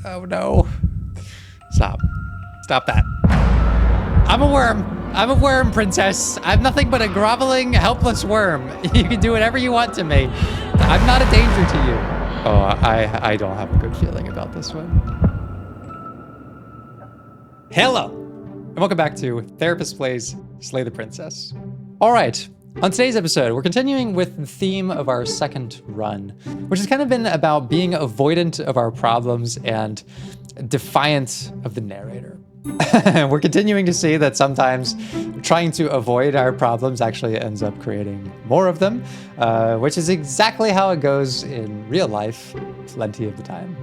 Oh no. Stop. Stop that. I'm a worm. I'm a worm, princess. I'm nothing but a groveling, helpless worm. You can do whatever you want to me. I'm not a danger to you. Oh, I don't have a good feeling about this one. Hello, and welcome back to Therapist Plays Slay the Princess. All right, on today's episode, we're continuing with the theme of our second run, which has kind of been about being avoidant of our problems and defiant of the narrator. We're continuing to see that sometimes trying to avoid our problems actually ends up creating more of them, which is exactly how it goes in real life plenty of the time.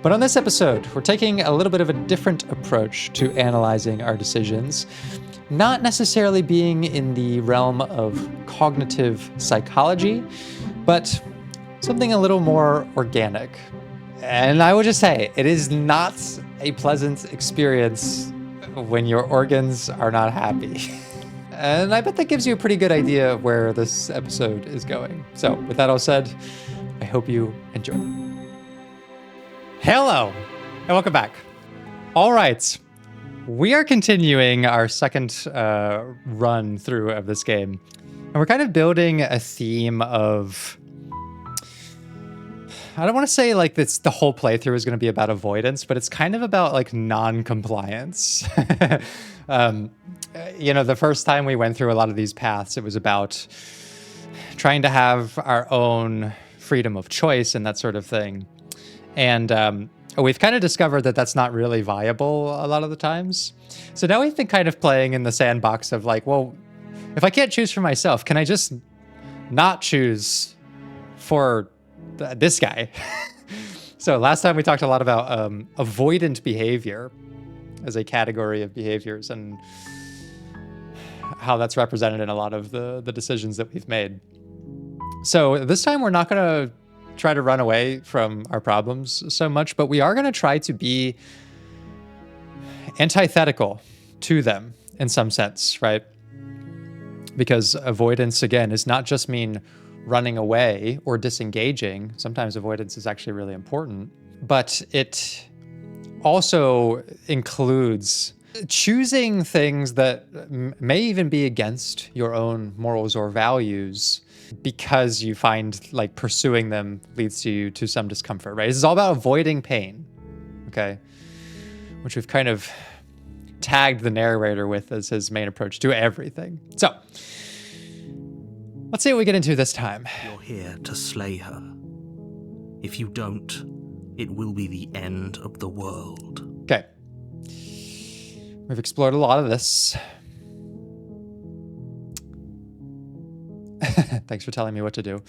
But on this episode, we're taking a little bit of a different approach to analyzing our decisions, not necessarily being in the realm of cognitive psychology, but something a little more organic. And I would just say, it is not a pleasant experience when your organs are not happy. And I bet that gives you a pretty good idea of where this episode is going. So with that all said, I hope you enjoy. Hello, and welcome back. All right, we are continuing our second run through of this game. And we're kind of building a theme of, I don't want to say like this, the whole playthrough is going to be about avoidance, but it's kind of about like non-compliance. The first time we went through a lot of these paths, it was about trying to have our own freedom of choice and that sort of thing. And we've kind of discovered that that's not really viable a lot of the times. So now we've been kind of playing in the sandbox of like, well, if I can't choose for myself, can I just not choose for this guy? So last time we talked a lot about avoidant behavior as a category of behaviors and how that's represented in a lot of the decisions that we've made. So this time we're not going to try to run away from our problems so much, but we are going to try to be antithetical to them in some sense, right? Because avoidance, again, is not just mean running away or disengaging. Sometimes avoidance is actually really important, but it also includes choosing things that may even be against your own morals or values because you find like pursuing them leads you to some discomfort, right? This is all about avoiding pain, okay? Which we've kind of tagged the narrator with as his main approach to everything. So, let's see what we get into this time. You're here to slay her. If you don't, it will be the end of the world. Okay. We've explored a lot of this. Thanks for telling me what to do.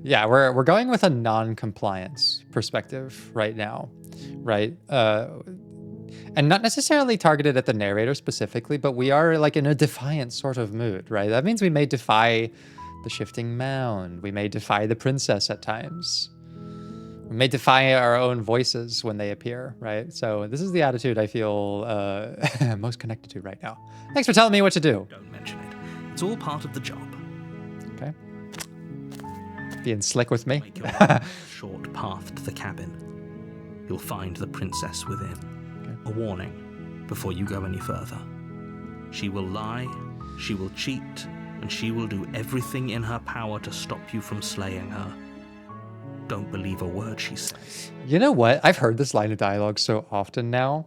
Yeah, we're going with a non-compliance perspective right now, right? And not necessarily targeted at the narrator specifically, but we are like in a defiant sort of mood, right? That means we may defy the shifting mound. We may defy the princess at times. We may defy our own voices when they appear, right? So this is the attitude I feel most connected to right now. Thanks for telling me what to do. Don't mention it. It's all part of the job. Okay. Being slick with me. Make your short path to the cabin. You'll find the princess within. Okay. A warning before you go any further. She will lie, she will cheat, and she will do everything in her power to stop you from slaying her. Don't believe a word she says. You know what? I've heard this line of dialogue so often now.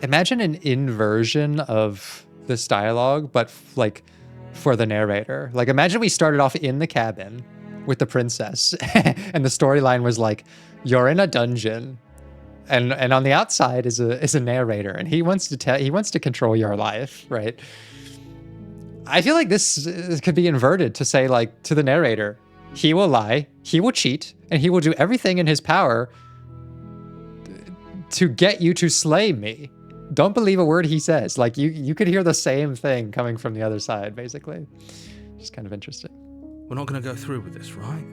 Imagine an inversion of this dialogue, but like for the narrator. Like imagine we started off in the cabin with the princess and the storyline was like, you're in a dungeon and on the outside is a narrator and he wants to control your life, right? I feel like this could be inverted to say like to the narrator, he will lie, he will cheat, and he will do everything in his power to get you to slay me. Don't believe a word he says. Like you could hear the same thing coming from the other side, basically. Just kind of interesting. We're not going to go through with this, right?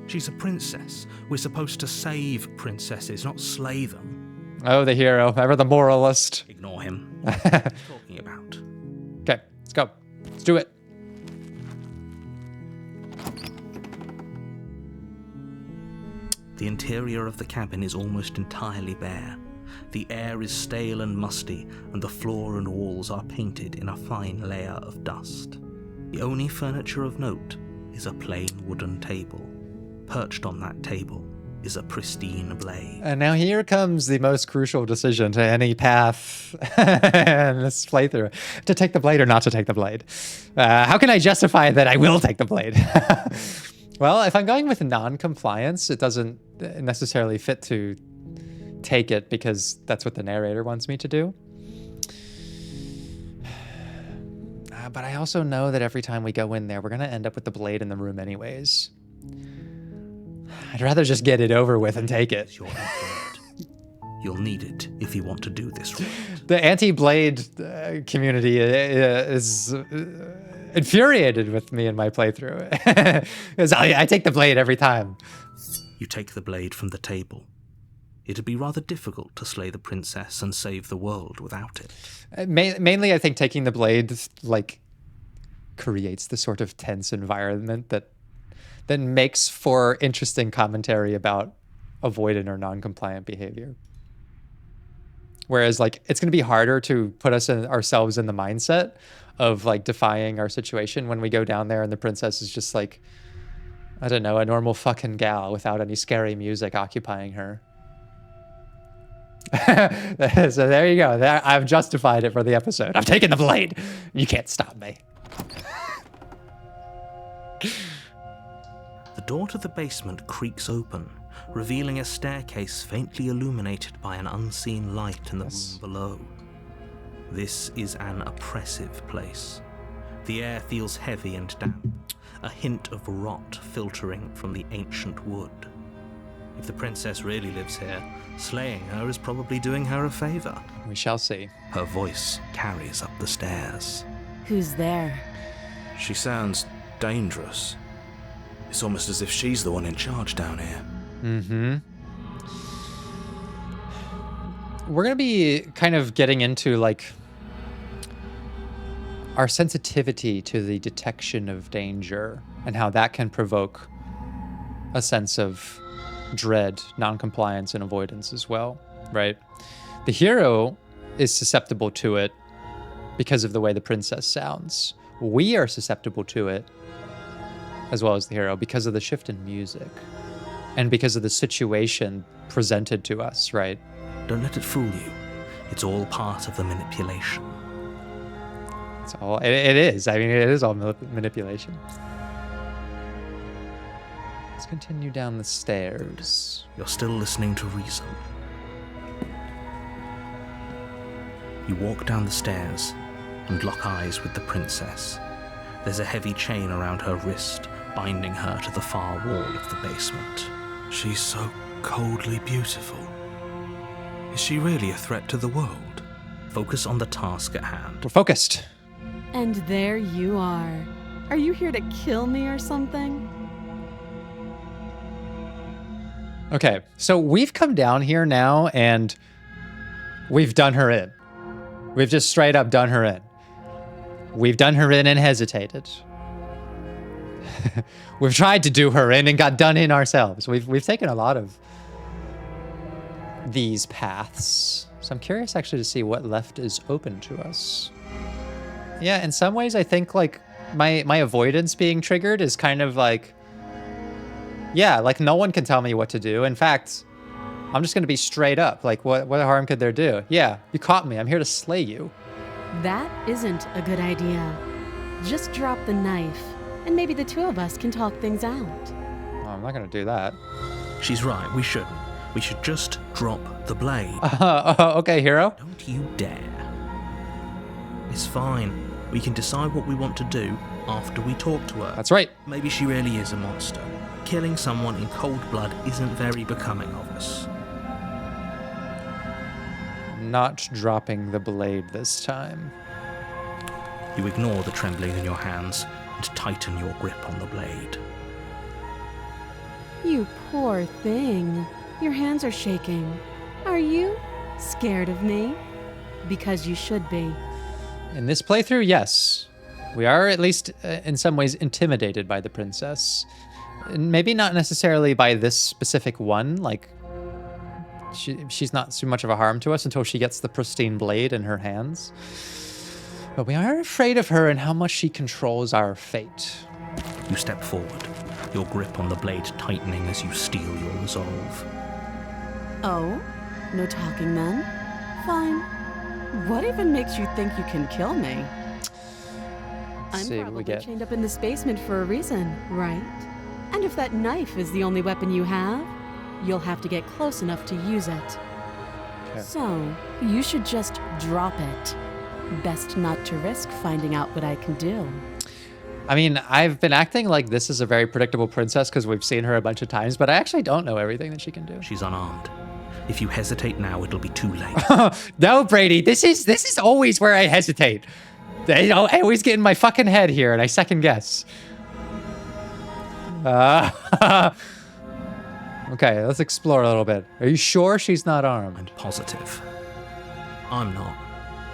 She's a princess. We're supposed to save princesses, not slay them. Oh, the hero, ever the moralist. Ignore him. What are you talking about? Okay, let's go. Let's do it. The interior of the cabin is almost entirely bare. The air is stale and musty, and the floor and walls are painted in a fine layer of dust. The only furniture of note is a plain wooden table. Perched on that table is a pristine blade. And now here comes the most crucial decision to any path in this playthrough. To take the blade or not to take the blade. How can I justify that I will take the blade? Well, if I'm going with non-compliance, it doesn't necessarily fit to take it because that's what the narrator wants me to do. But I also know that every time we go in there, we're going to end up with the blade in the room anyways. I'd rather just get it over with and take it. You'll need it if you want to do this right. The anti-blade community is infuriated with me in my playthrough. Because I take the blade every time. You take the blade from the table. It'd be rather difficult to slay the princess and save the world without it. Mainly, I think taking the blade creates the sort of tense environment that makes for interesting commentary about avoidant or non-compliant behavior. Whereas it's going to be harder to put ourselves in the mindset of defying our situation when we go down there and the princess is just I don't know, a normal fucking gal without any scary music occupying her. So there you go. I've justified it for the episode. I've taken the blade. You can't stop me. The door to the basement creaks open, revealing a staircase faintly illuminated by an unseen light in the room below. This is an oppressive place. The air feels heavy and damp, a hint of rot filtering from the ancient wood. If the princess really lives here, slaying her is probably doing her a favor. We shall see. Her voice carries up the stairs. Who's there? She sounds dangerous. It's almost as if she's the one in charge down here. Mm-hmm. We're going to be kind of getting into our sensitivity to the detection of danger and how that can provoke a sense of dread, non-compliance, and avoidance as well, right? The hero is susceptible to it because of the way the princess sounds. We are susceptible to it, as well as the hero, because of the shift in music and because of the situation presented to us, right? Don't let it fool you. It's all part of the manipulation. It is. I mean, it is all manipulation. Let's continue down the stairs. You're still listening to reason. You walk down the stairs and lock eyes with the princess. There's a heavy chain around her wrist, binding her to the far wall of the basement. She's so coldly beautiful. Is she really a threat to the world? Focus on the task at hand. We're focused. And there you are. Are you here to kill me or something? Okay, so we've come down here now and we've done her in. We've just straight up done her in. We've done her in and hesitated. We've tried to do her in and got done in ourselves. We've taken a lot of these paths. So I'm curious actually to see what left is open to us. Yeah, in some ways I think my avoidance being triggered is kind of no one can tell me what to do. In fact, I'm just going to be straight up. What harm could there do? Yeah, you caught me. I'm here to slay you. That isn't a good idea. Just drop the knife, and maybe the two of us can talk things out. Oh, I'm not going to do that. She's right, we shouldn't. We should just drop the blade. Okay, hero. Don't you dare. It's fine. We can decide what we want to do after we talk to her. That's right. Maybe she really is a monster. Killing someone in cold blood isn't very becoming of us. Not dropping the blade this time. You ignore the trembling in your hands and tighten your grip on the blade. You poor thing. Your hands are shaking. Are you scared of me? Because you should be. In this playthrough, yes. We are at least in some ways intimidated by the princess. Maybe not necessarily by this specific one, like she's not too much of a harm to us until she gets the pristine blade in her hands. But we are afraid of her and how much she controls our fate. You step forward, your grip on the blade tightening as you steel your resolve. Oh? No talking then? Fine. What even makes you think you can kill me? I'm See what we probably get. chained up in this basement for a reason, right? And if that knife is the only weapon you have, you'll have to get close enough to use it. Okay. So, you should just drop it. Best not to risk finding out what I can do. I mean, I've been acting like this is a very predictable princess because we've seen her a bunch of times, but I actually don't know everything that she can do. She's unarmed. If you hesitate now, it'll be too late. No, Brady, this is always where I hesitate. I always get in my fucking head here and I second guess. Okay, let's explore a little bit. Are you sure she's not armed? I'm positive. I'm not.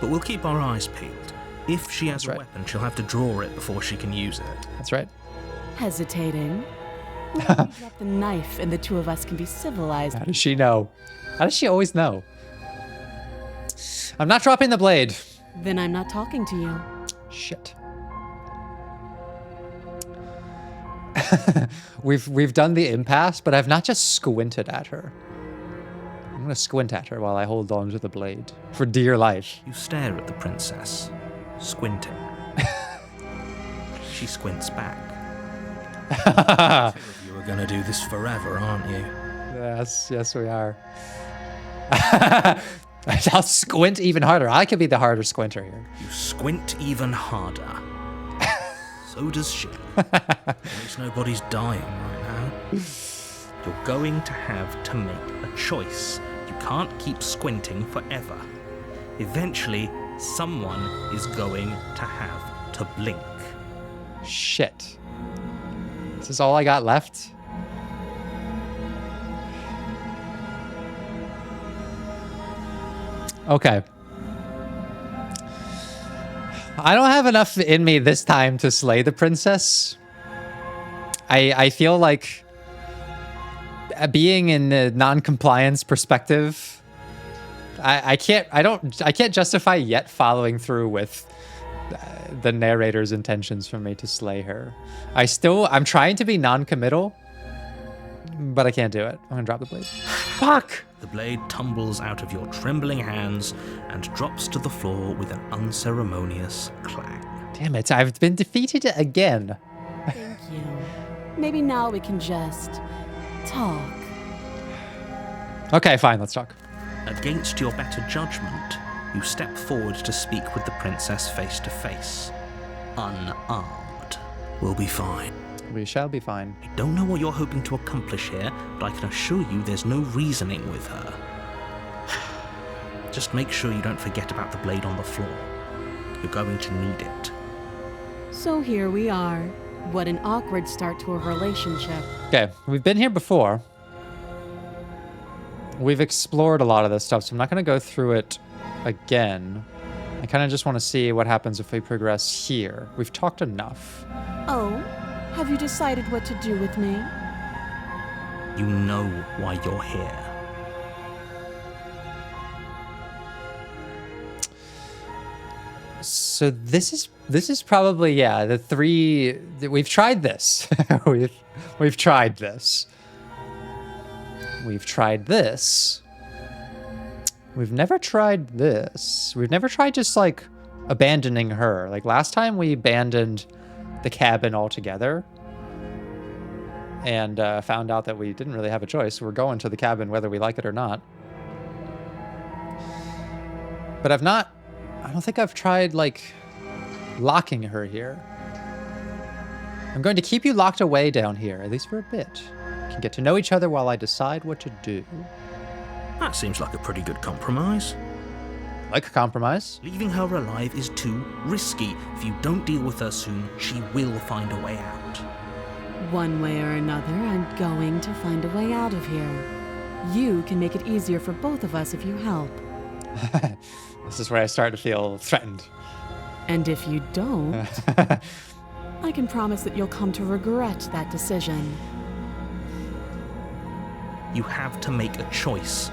But we'll keep our eyes peeled. If she has That's a right. weapon, she'll have to draw it before she can use it. That's right. Hesitating? Let me drop the knife and the two of us can be civilized. How does she know? How does she always know? I'm not dropping the blade. Then I'm not talking to you. Shit. We've done the impasse, but I've not just squinted at her. I'm gonna squint at her while I hold on to the blade for dear life. You stare at the princess, squinting. She squints back. You are gonna do this forever, aren't you? Yes, we are. I'll squint even harder. I could be the harder squinter here. You squint even harder. So does she. At least nobody's dying right now. You're going to have to make a choice. You can't keep squinting forever. Eventually, someone is going to have to blink. Shit. This is all I got left? Okay. I don't have enough in me this time to slay the princess. I feel like being in the non-compliance perspective, I can't justify yet following through with the narrator's intentions for me to slay her. I'm trying to be non-committal, but I can't do it. I'm gonna drop the blade. Fuck! The blade tumbles out of your trembling hands and drops to the floor with an unceremonious clang. Damn it, I've been defeated again. Thank you. Maybe now we can just talk. Okay, fine, let's talk. Against your better judgment, you step forward to speak with the princess face to face. Unarmed. We'll be fine. We shall be fine. I don't know what you're hoping to accomplish here, but I can assure you there's no reasoning with her. Just make sure you don't forget about the blade on the floor. You're going to need it. So here we are. What an awkward start to a relationship. Okay, we've been here before. We've explored a lot of this stuff, so I'm not going to go through it again. I kind of just want to see what happens if we progress here. We've talked enough. Oh, have you decided what to do with me? You know why you're here. So this is probably, yeah, the three. We've tried this. we've tried this. We've tried this. We've never tried this. We've never tried just like abandoning her. Like last time we abandoned the cabin altogether and found out that we didn't really have a choice. We're going to the cabin whether we like it or not. But I don't think I've tried like locking her here. I'm going to keep you locked away down here, at least for a bit. We can get to know each other while I decide what to do. That seems like a pretty good compromise. Like a compromise. Leaving her alive is too risky. If you don't deal with her soon, she will find a way out. One way or another, I'm going to find a way out of here. You can make it easier for both of us if you help. This is where I start to feel threatened. And if you don't... I can promise that you'll come to regret that decision. You have to make a choice.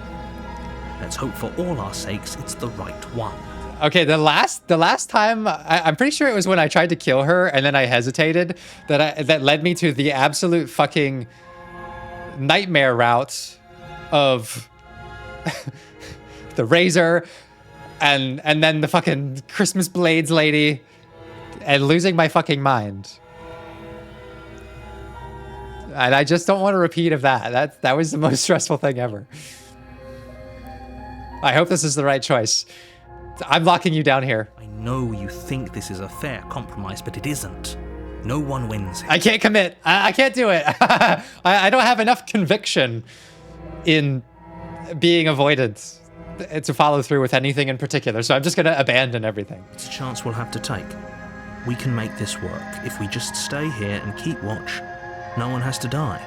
Let's hope for all our sakes it's the right one. Okay, the last time, I'm pretty sure it was when I tried to kill her and then I hesitated, that led me to the absolute fucking nightmare route of the razor and then the fucking Christmas Blades lady and losing my fucking mind. And I just don't want a repeat of that. That was the most stressful thing ever. I hope this is the right choice. I'm locking you down here. I know you think this is a fair compromise, but it isn't. No one wins. I can't commit. I can't do it. I don't have enough conviction in being avoidant to follow through with anything in particular, so I'm just going to abandon everything. It's a chance we'll have to take. We can make this work. If we just stay here and keep watch, no one has to die.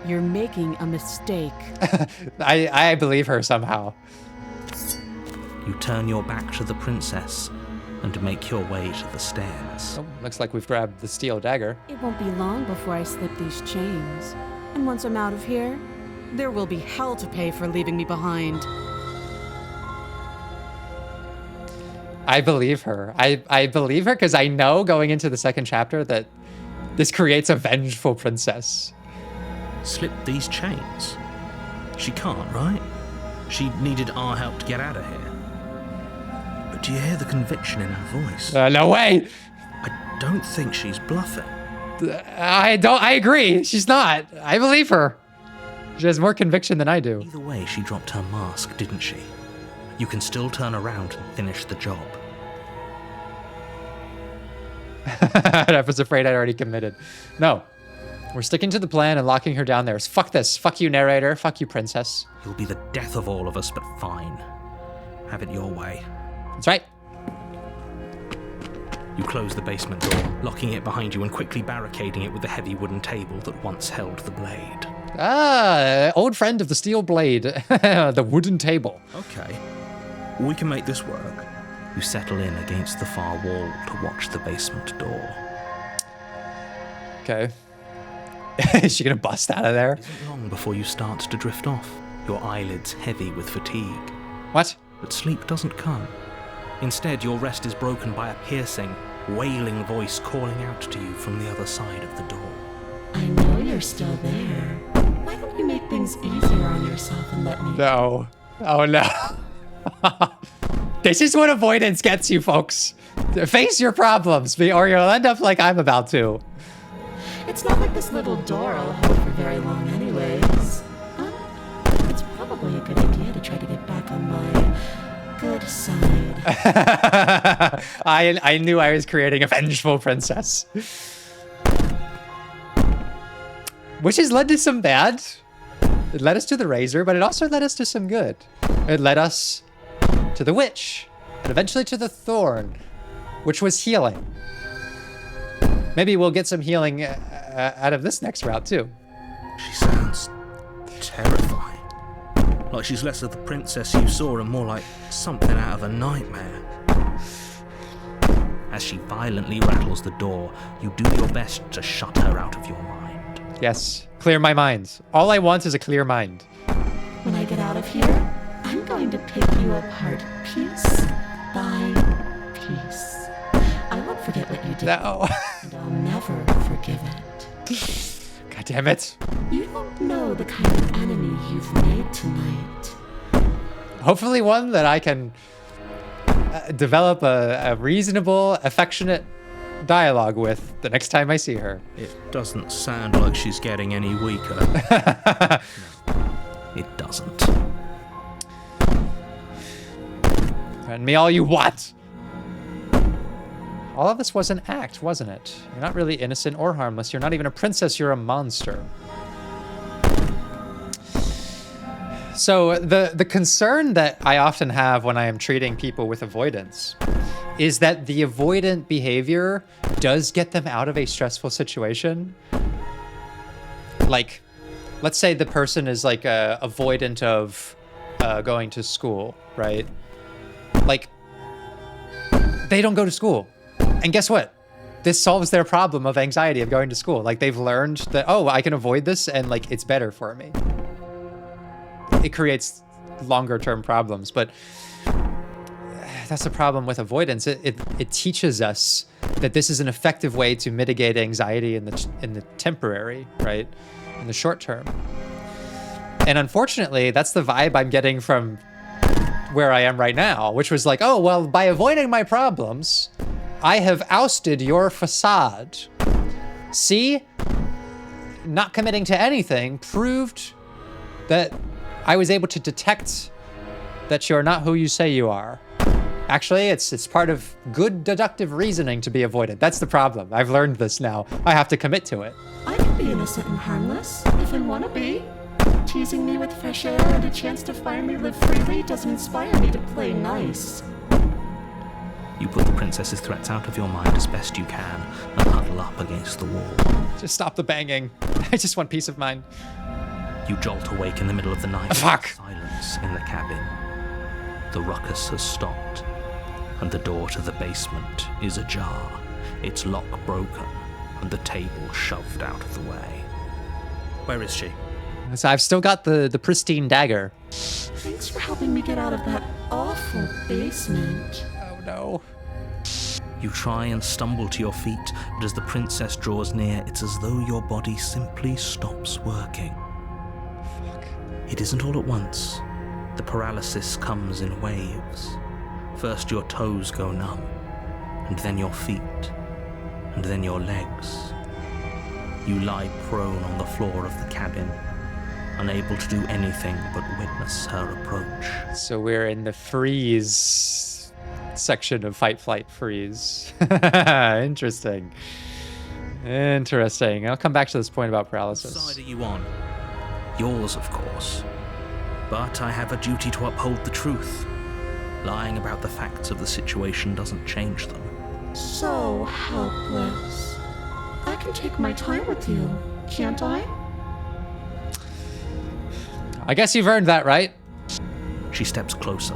You're making a mistake. I believe her somehow. You turn your back to the princess and make your way to the stairs. Oh, looks like we've grabbed the steel dagger. It won't be long before I slip these chains. And once I'm out of here, there will be hell to pay for leaving me behind. I believe her. I believe her because I know going into the second chapter that this creates a vengeful princess. Slip these chains? She can't, right? She needed our help to get out of here. But do you hear the conviction in her voice? No way. I don't think she's bluffing. I agree. She's not. I believe her. She has more conviction than I do. Either way, she dropped her mask, didn't she? You can still turn around and finish the job. I was afraid I'd already committed. No. We're sticking to the plan and locking her down there. Fuck this. Fuck you, narrator. Fuck you, princess. You'll be the death of all of us, but fine. Have it your way. That's right. You close the basement door, locking it behind you and quickly barricading it with the heavy wooden table that once held the blade. Ah, old friend of the steel blade. The wooden table. Okay. We can make this work. You settle in against the far wall to watch the basement door. Okay. Is she gonna bust out of there? It isn't long before you start to drift off, your eyelids heavy with fatigue. What? But sleep doesn't come. Instead, your rest is broken by a piercing, wailing voice calling out to you from the other side of the door. I know you're still there. Why don't you make things easier on yourself and let me... No. Oh no. This is what avoidance gets you, folks. Face your problems, or you'll end up like I'm about to. It's not like this little door will hold for very long anyways. It's probably a good idea to try to get back on my good side. I knew I was creating a vengeful princess. Which has led to some bad. It led us to the razor, but it also led us to some good. It led us to the witch, and eventually to the thorn, which was healing. Maybe we'll get some healing out of this next route, too. She sounds terrifying. Like she's less of the princess you saw and more like something out of a nightmare. As she violently rattles the door, you do your best to shut her out of your mind. Yes, clear my mind. All I want is a clear mind. When I get out of here, I'm going to pick you apart piece by piece. I won't forget what you did. No. And I'll never forgive it. God damn it. You don't know the kind of enemy you've made tonight. Hopefully one that I can develop a reasonable, affectionate dialogue with the next time I see her. It doesn't sound like she's getting any weaker. No, it doesn't. Threaten me all you want. All of this was an act, wasn't it? You're not really innocent or harmless. You're not even a princess, you're a monster. So the concern that I often have when I am treating people with avoidance is that the avoidant behavior does get them out of a stressful situation. Like, let's say the person is like avoidant of going to school, right? Like, they don't go to school. And guess what? this solves their problem of anxiety of going to school. Like they've learned that, oh, I can avoid this and like it's better for me. It creates longer term problems, but that's the problem with avoidance. It teaches us that this is an effective way to mitigate anxiety in the temporary, right? In the short term. And unfortunately, that's the vibe I'm getting from where I am right now, which was like, oh, well, by avoiding my problems, I have ousted your facade. See? Not committing to anything proved that I was able to detect that you're not who you say you are. Actually, it's part of good deductive reasoning to be avoided. That's the problem. I've learned this now. I have to commit to it. I can be innocent and harmless, if I want to be. Teasing me with fresh air and a chance to finally live freely doesn't inspire me to play nice. You put the princess's threats out of your mind as best you can and huddle up against the wall. Just stop the banging. I just want peace of mind. You jolt awake in the middle of the night. Fuck! Silence in the cabin. The ruckus has stopped, and the door to the basement is ajar, its lock broken, and the table shoved out of the way. Where is she? So I've still got the pristine dagger. Thanks for helping me get out of that awful basement. Oh no. You try and stumble to your feet, but as the princess draws near, it's as though your body simply stops working. Fuck. It isn't all at once. The paralysis comes in waves. First your toes go numb, and then your feet, and then your legs. You lie prone on the floor of the cabin, unable to do anything but witness her approach. So we're in the freeze section of fight, flight, freeze. Interesting. Interesting. I'll come back to this point about paralysis. What side are you on? Yours, of course. But I have a duty to uphold the truth. Lying about the facts of the situation doesn't change them. So helpless. I can take my time with you, can't I? I guess you've earned that, right? She steps closer,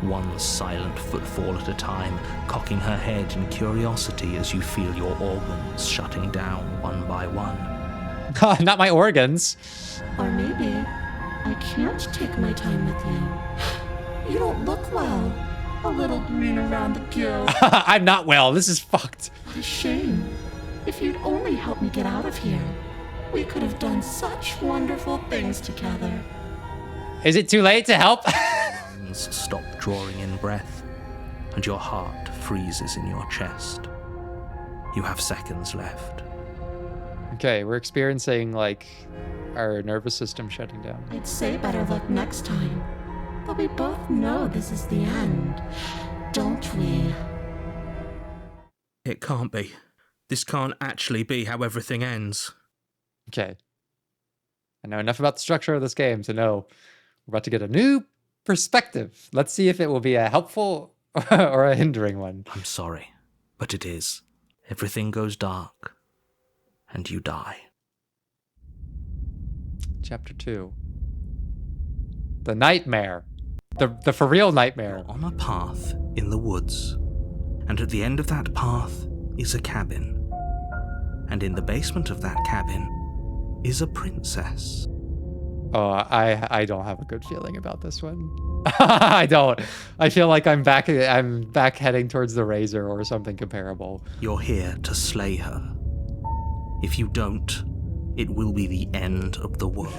one silent footfall at a time, cocking her head in curiosity as you feel your organs shutting down one by one. Not my organs. Or maybe I can't take my time with you. You don't look well. A little green around the gill. I'm not well. This is fucked. What a shame. If you'd only helped me get out of here, we could have done such wonderful things together. Is it too late to help? Lungs stop drawing in breath, and your heart freezes in your chest. You have seconds left. Okay, we're experiencing, like, our nervous system shutting down. I'd say better luck next time. But we both know this is the end, don't we? It can't be. This can't actually be how everything ends. Okay. I know enough about the structure of this game to know we're about to get a new perspective. Let's see if it will be a helpful or a hindering one. I'm sorry, but it is. Everything goes dark, and you die. Chapter 2. The nightmare. The for real nightmare. You're on a path in the woods, and at the end of that path is a cabin. And in the basement of that cabin is a princess. Oh, I don't have a good feeling about this one. I don't. I feel like I'm back heading towards the razor or something comparable. You're here to slay her. If you don't, it will be the end of the world.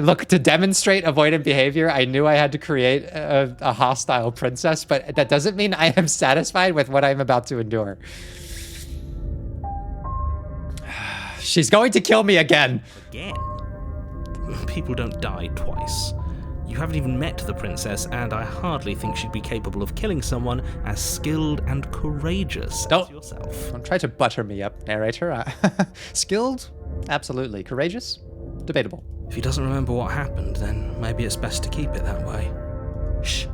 Look, to demonstrate avoidant behavior, I knew I had to create a hostile princess, but that doesn't mean I am satisfied with what I'm about to endure. She's going to kill me again. Again? People don't die twice. You haven't even met the princess, and I hardly think she'd be capable of killing someone as skilled and courageous as yourself. Don't try to butter me up, narrator. Skilled? Absolutely. Courageous? Debatable. If he doesn't remember what happened, then maybe it's best to keep it that way. Shh.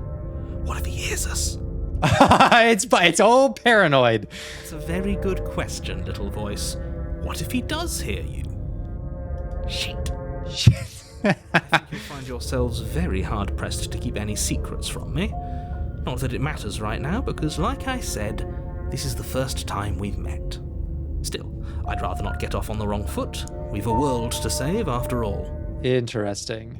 What if he hears us? It's all paranoid. It's a very good question, little voice. What if he does hear you? Shit. I think you'll find yourselves very hard-pressed to keep any secrets from me. Not that it matters right now, because like I said, this is the first time we've met. Still, I'd rather not get off on the wrong foot. We've a world to save after all. Interesting.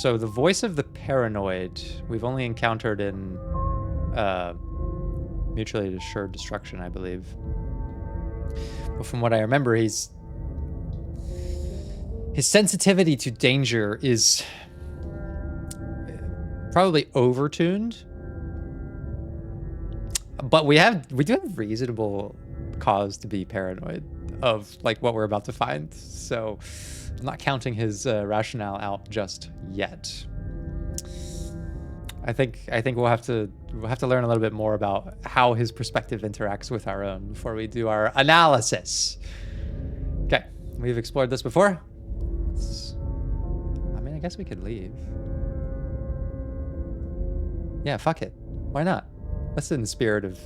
So the voice of the paranoid we've only encountered in Mutually Assured Destruction, I believe. But from what I remember, his sensitivity to danger is probably overtuned. But we do have reasonable cause to be paranoid of like what we're about to find. So I'm not counting his rationale out just yet. I think we'll have to learn a little bit more about how his perspective interacts with our own before we do our analysis. Okay, we've explored this before. I guess we could leave. Yeah, fuck it. Why not? That's in the spirit of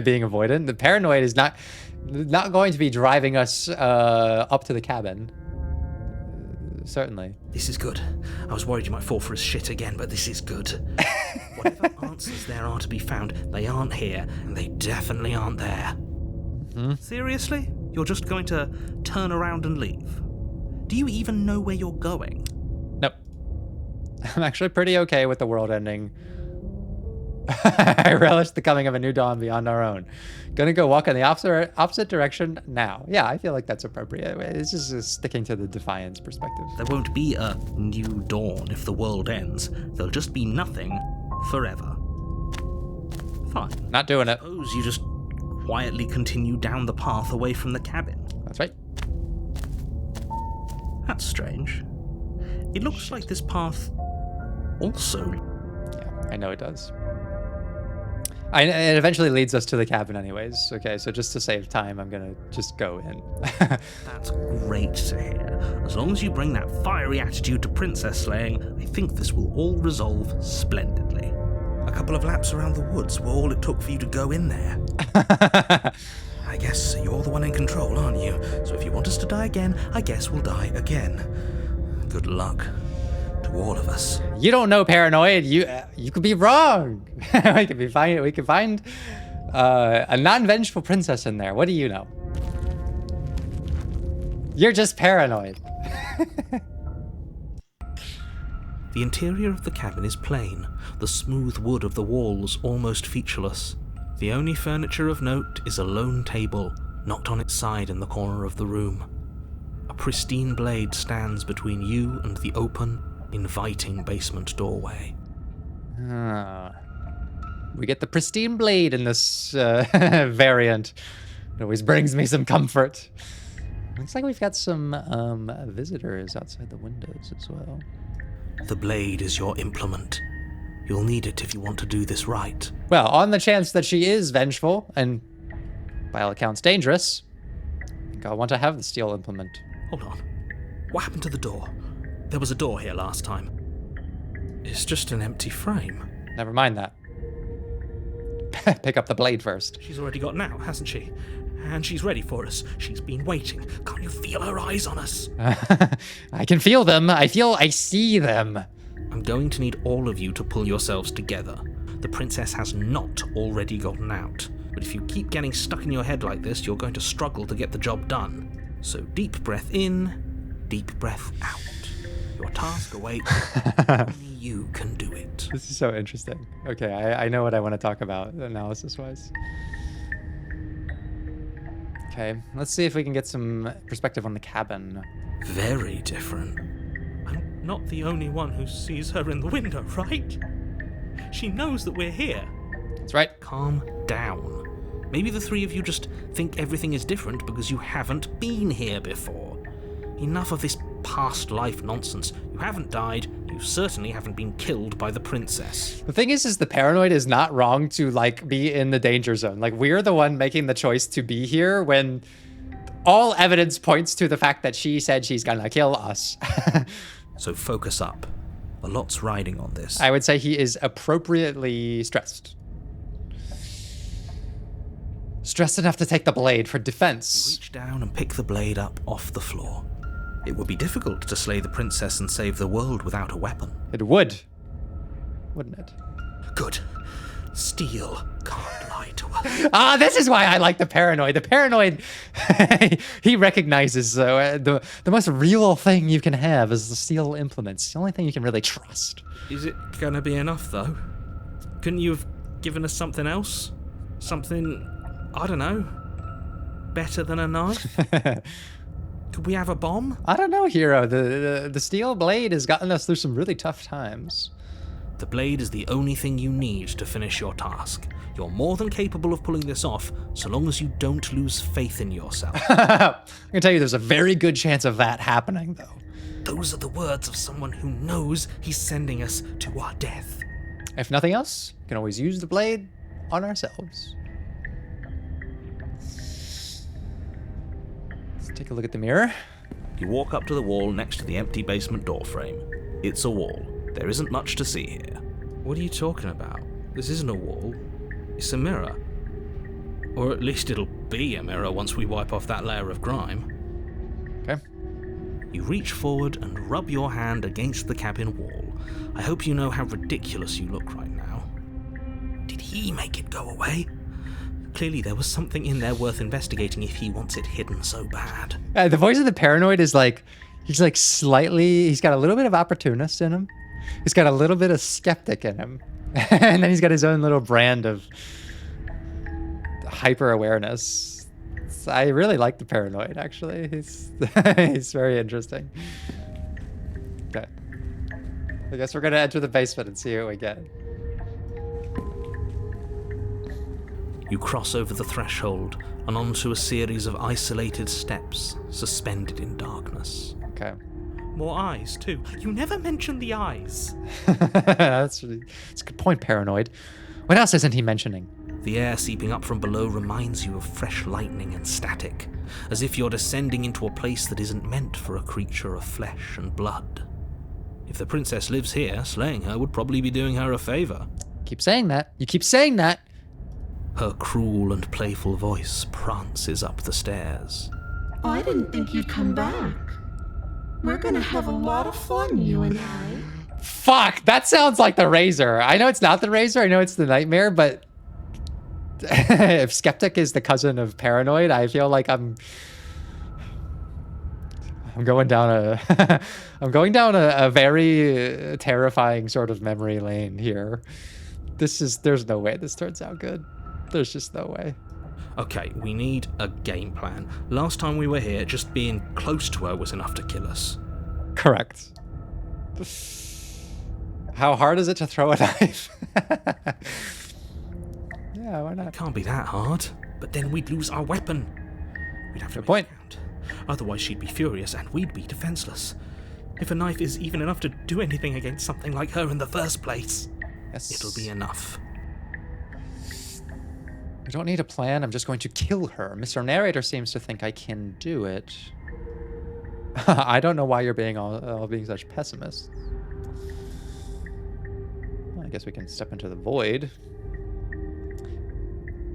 being avoidant. The paranoid is not going to be driving us up to the cabin. Certainly. This is good. I was worried you might fall for his shit again, but this is good. Whatever answers there are to be found, they aren't here, and they definitely aren't there. Mm-hmm. Seriously? You're just going to turn around and leave? Do you even know where you're going? Nope. I'm actually pretty okay with the world ending. I relish the coming of a new dawn beyond our own. Gonna go walk in the opposite direction now. Yeah, I feel like that's appropriate. It's just sticking to the Defiance perspective. There won't be a new dawn if the world ends. There'll just be nothing forever. Fine. Not doing it. Suppose you just quietly continue down the path away from the cabin. That's right. That's strange. It looks like this path also... Yeah, I know it does. It eventually leads us to the cabin anyways. Okay, so just to save time, I'm gonna just go in. That's great to hear. As long as you bring that fiery attitude to princess slaying, I think this will all resolve splendidly. A couple of laps around the woods were all it took for you to go in there. I guess you're the one in control, aren't you? So if you want us to die again, I guess we'll die again. Good luck to all of us. You don't know, paranoid. You could be wrong. we could find a non-vengeful princess in there. What do you know? You're just paranoid. The interior of the cabin is plain, the smooth wood of the walls almost featureless. The only furniture of note is a lone table, knocked on its side in the corner of the room. A pristine blade stands between you and the open, inviting basement doorway. We get the pristine blade in this variant. It always brings me some comfort. Looks like we've got some visitors outside the windows as well. The blade is your implement. You'll need it if you want to do this right. Well, on the chance that she is vengeful and, by all accounts, dangerous, I think I'll want to have the steel implement. Hold on. What happened to the door? There was a door here last time. It's just an empty frame. Never mind that. Pick up the blade first. She's already got an out, hasn't she? And she's ready for us. She's been waiting. Can't you feel her eyes on us? I can feel them. I see them. I'm going to need all of you to pull yourselves together. The princess has not already gotten out. But if you keep getting stuck in your head like this, you're going to struggle to get the job done. So deep breath in, deep breath out. Your task awaits. Only you can do it. This is so interesting. Okay, I know what I want to talk about analysis-wise. Okay, let's see if we can get some perspective on the cabin. Very different. I'm not the only one who sees her in the window, right? She knows that we're here. That's right. Calm down. Maybe the three of you just think everything is different because you haven't been here before. Enough of this past life nonsense. You haven't died. You certainly haven't been killed by the princess. The thing is the paranoid is not wrong to like be in the danger zone. Like we're the one making the choice to be here when all evidence points to the fact that she said she's gonna kill us. So focus up. A lot's riding on this. I would say he is appropriately stressed. Stressed enough to take the blade for defense. Reach down and pick the blade up off the floor. It would be difficult to slay the princess and save the world without a weapon. It would. wouldn't it? Good. Steel can't lie to us. Ah, this is why I like the paranoid. The paranoid, he recognizes the most real thing you can have is the steel implements. It's the only thing you can really trust. Is it gonna be enough, though? Couldn't you have given us something else? Something, I don't know, better than a knife? Could we have a bomb? I don't know, Hero. The steel blade has gotten us through some really tough times. The blade is the only thing you need to finish your task. You're more than capable of pulling this off, so long as you don't lose faith in yourself. I can tell you there's a very good chance of that happening, though. Those are the words of someone who knows he's sending us to our death. If nothing else, we can always use the blade on ourselves. Let's take a look at the mirror. You walk up to the wall next to the empty basement door frame. It's a wall. There isn't much to see here. What are you talking about? This isn't a wall. It's a mirror. Or at least it'll be a mirror once we wipe off that layer of grime. Okay. You reach forward and rub your hand against the cabin wall. I hope you know how ridiculous you look right now. Did he make it go away? Clearly there was something in there worth investigating if he wants it hidden so bad. The voice of the paranoid is like, he's got a little bit of opportunist in him. He's got a little bit of skeptic in him. And then he's got his own little brand of hyper awareness. I really like the paranoid, actually. He's very interesting. Okay. I guess we're gonna enter the basement and see what we get. You cross over the threshold and onto a series of isolated steps suspended in darkness. Okay. More eyes, too. You never mentioned the eyes. That's a good point, paranoid. What else isn't he mentioning? The air seeping up from below reminds you of fresh lightning and static, as if you're descending into a place that isn't meant for a creature of flesh and blood. If the princess lives here, slaying her would probably be doing her a favor. Keep saying that. You keep saying that. Her cruel and playful voice prances up the stairs. I didn't think you'd come back. We're gonna have a lot of fun, you and I. Fuck, that sounds like the Razor. I know it's not the Razor. I know it's the Nightmare, but if Skeptic is the cousin of Paranoid, I feel like I'm going down a very terrifying sort of memory lane here. There's no way this turns out good. There's just no way. Okay, we need a game plan. Last time we were here, just being close to her was enough to kill us. Correct. How hard is it to throw a knife? Yeah, why not? It can't be that hard. But then we'd lose our weapon. We'd have to Good make point. it count. Otherwise she'd be furious and we'd be defenseless. If a knife is even enough to do anything against something like her in the first place, Yes. it'll be enough. I don't need a plan. I'm just going to kill her. Mr. Narrator seems to think I can do it. I don't know why you're being all being such pessimists. Well, I guess we can step into the void.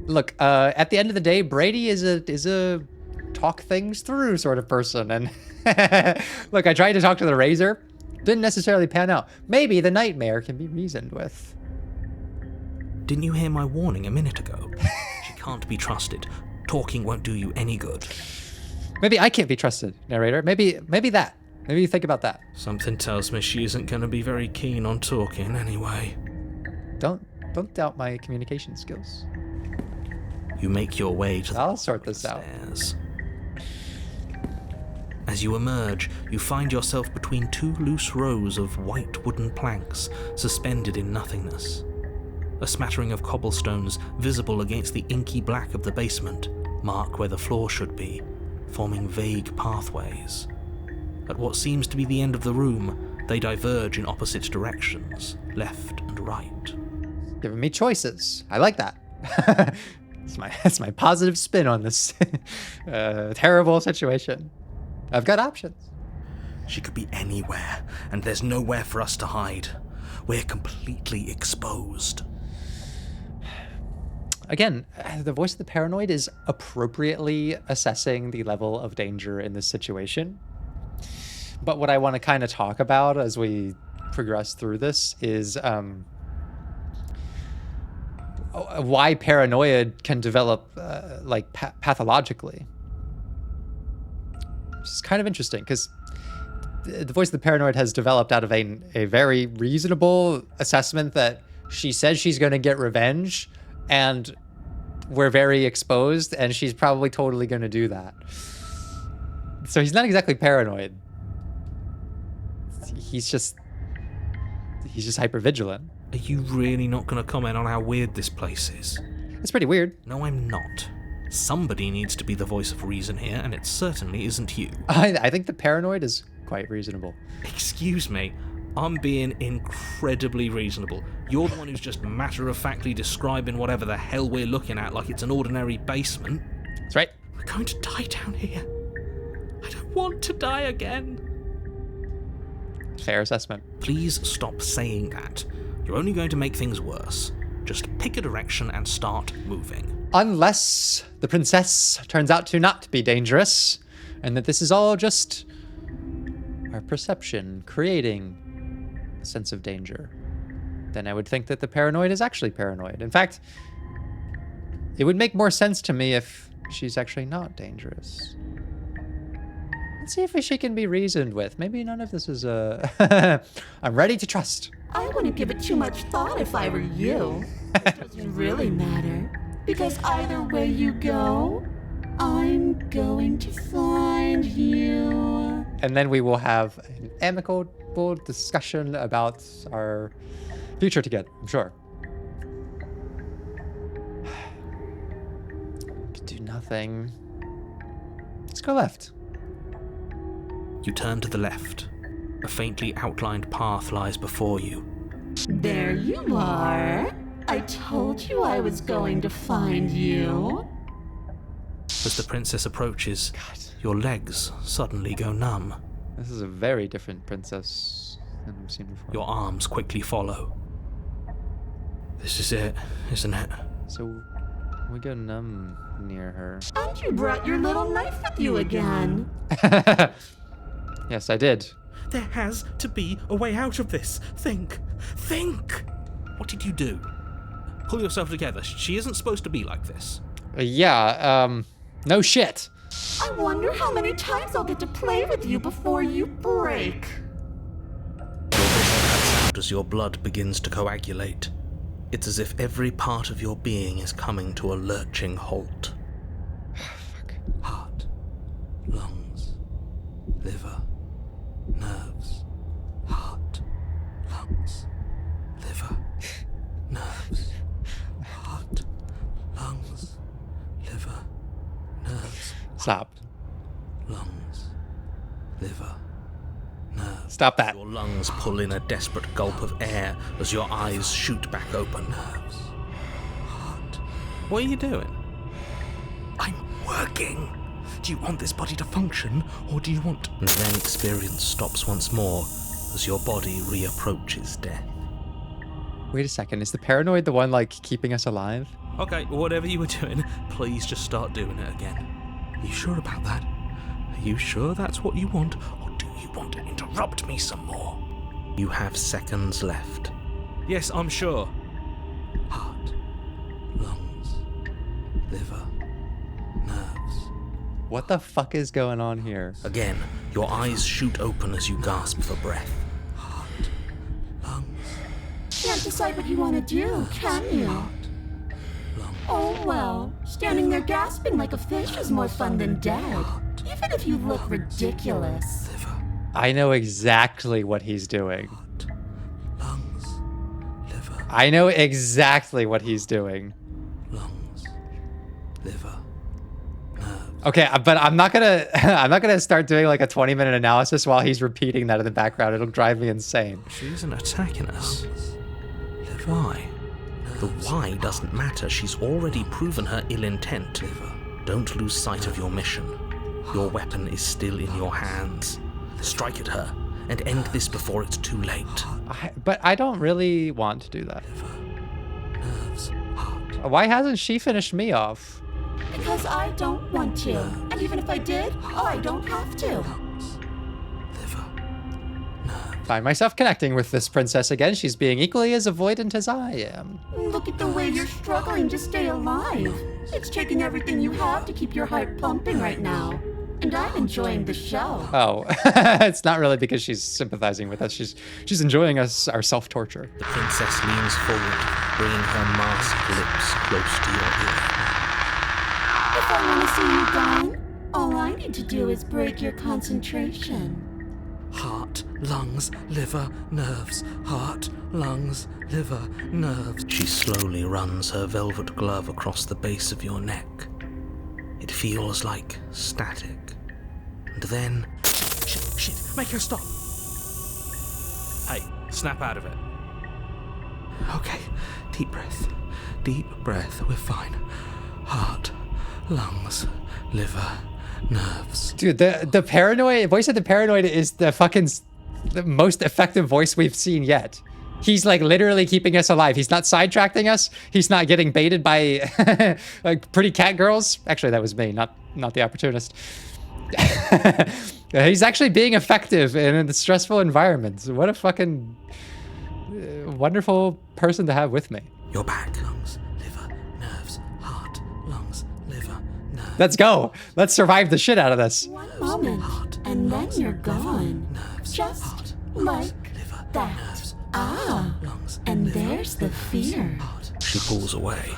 Look, at the end of the day, Brady is a talk things through sort of person. And look, I tried to talk to the Razor. Didn't necessarily pan out. Maybe the Nightmare can be reasoned with. Didn't you hear my warning a minute ago? She can't be trusted. Talking won't do you any good. Maybe I can't be trusted, Narrator. Maybe that. Maybe you think about that. Something tells me she isn't going to be very keen on talking anyway. Don't doubt my communication skills. You make your way to the I'll sort this out. stairs. As you emerge, you find yourself between two loose rows of white wooden planks suspended in nothingness. A smattering of cobblestones, visible against the inky black of the basement, mark where the floor should be, forming vague pathways. At what seems to be the end of the room, they diverge in opposite directions, left and right. Giving me choices. I like that. That's my positive spin on this terrible situation. I've got options. She could be anywhere, and there's nowhere for us to hide. We're completely exposed. Again, the voice of the paranoid is appropriately assessing the level of danger in this situation. But what I want to kind of talk about as we progress through this is why paranoia can develop like pathologically. It's kind of interesting because the voice of the paranoid has developed out of a very reasonable assessment that she says she's going to get revenge, and we're very exposed, and she's probably totally going to do that. So he's not exactly paranoid. He's just hypervigilant. Are you really not going to comment on how weird this place is? It's pretty weird. No, I'm not. Somebody needs to be the voice of reason here, and it certainly isn't you. I think the paranoid is quite reasonable. Excuse me, I'm being incredibly reasonable. You're the one who's just matter-of-factly describing whatever the hell we're looking at like it's an ordinary basement. That's right. We're going to die down here. I don't want to die again. Fair assessment. Please stop saying that. You're only going to make things worse. Just pick a direction and start moving. Unless the princess turns out to not be dangerous, and that this is all just our perception creating a sense of danger, then I would think that the paranoid is actually paranoid. In fact, it would make more sense to me if she's actually not dangerous. Let's see if she can be reasoned with. Maybe none of this is I'm ready to trust. I wouldn't give it too much thought if I were you. It doesn't really matter. Because either way you go, I'm going to find you. And then we will have an amicable discussion about our future together, I'm sure. Could do nothing. Let's go left. You turn to the left. A faintly outlined path lies before you. There you are. I told you I was going to find you. As the princess approaches, your legs suddenly go numb. This is a very different princess than we've seen before. Your arms quickly follow. This is it, isn't it? So we go numb near her. And you brought your little knife with you again. Yes, I did. There has to be a way out of this. Think! What did you do? Pull yourself together. She isn't supposed to be like this. No shit. I wonder how many times I'll get to play with you before you break. Your vision cuts out as your blood begins to coagulate. It's as if every part of your being is coming to a lurching halt. Fuck. Heart, lungs, liver, nerves. Heart, lungs, liver, nerves. Heart, lungs, liver, nerves. Stop. Lungs, liver, nerves. Stop that. Your lungs pull in a desperate gulp of air as your eyes shoot back open. Nerves, heart. What are you doing? I'm working. Do you want this body to function, or do you want... And then experience stops once more as your body reapproaches death. Wait a second. Is the paranoid the one, like, keeping us alive? Okay, whatever you were doing, please just start doing it again. Are you sure about that? Are you sure that's what you want, or do you want to interrupt me some more? You have seconds left. Yes, I'm sure. Heart, lungs, liver, nerves. What the fuck is going on here? Again, your eyes shoot open as you gasp for breath. Heart, lungs, Can't decide what you want to do, can you? lungs. Oh well, standing there gasping like a fish is more fun than dead. Even if you look ridiculous. Liver, I know exactly what he's doing. heart, lungs, liver, I know exactly what he's doing. lungs, liver, nerves. Okay, but I'm not gonna start doing like a 20-minute analysis while he's repeating that in the background. It'll drive me insane. She isn't attacking us. Liver, Why? The why doesn't matter. She's already proven her ill intent. Don't lose sight of your mission. Your weapon is still in your hands. Strike at her and end this before it's too late. But I don't really want to do that. nerves, heart, Why hasn't she finished me off? Because I don't want to. And even if I did, I don't have to. lungs, liver, nerves. find myself connecting with this princess again. She's being equally as avoidant as I am. Look at the way you're struggling to stay alive. It's taking everything you have to keep your heart pumping right now. And I'm enjoying the show. Oh, it's not really because she's sympathizing with us. She's enjoying our self-torture. The princess leans forward, bringing her masked lips close to your ear. If I want to see you gone, all I need to do is break your concentration. Heart, lungs, liver, nerves. Heart, lungs, liver, nerves. She slowly runs her velvet glove across the base of your neck. It feels like static. And then... Shit, make her stop. Hey, snap out of it. Okay, deep breath, we're fine. Heart, lungs, liver, nerves. Dude, the paranoid voice of the paranoid is the most effective voice we've seen yet. He's like literally keeping us alive. He's not sidetracking us. He's not getting baited by like pretty cat girls. Actually, that was me, not the opportunist. He's actually being effective in a stressful environment. What a fucking wonderful person to have with me. Your back, lungs, liver, nerves, heart, lungs, liver, nerves. Let's go. Let's survive the shit out of this. One moment, and then you're gone. Just like that. And there's the fear. She pulls away.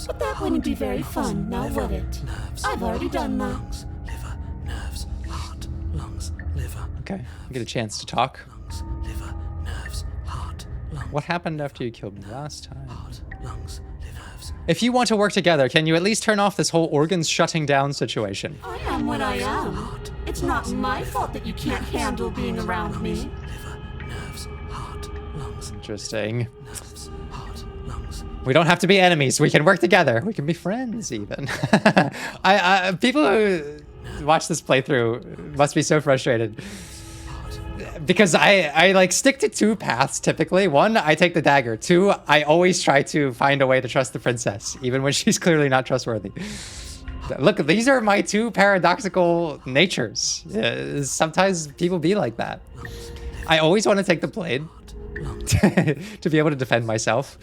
But that wouldn't be very fun, now would it? I've already done that. Liver, nerves, heart, lungs, liver. Okay, I get a chance to talk. Lungs, liver, nerves, heart, lungs. What happened after you killed me last time? Heart, lungs, nerves. If you want to work together, can you at least turn off this whole organs shutting down situation? I am what I am. It's not my fault that you can't handle being around me. Liver, nerves, heart, lungs, Interesting. nerves, heart, lungs. We don't have to be enemies. We can work together. We can be friends, even. People who watch this playthrough must be so frustrated. Because I like stick to two paths typically. One, I take the dagger. Two, I always try to find a way to trust the princess, even when she's clearly not trustworthy. Look, these are my two paradoxical natures. Sometimes people be like that. I always want to take the blade to be able to defend myself.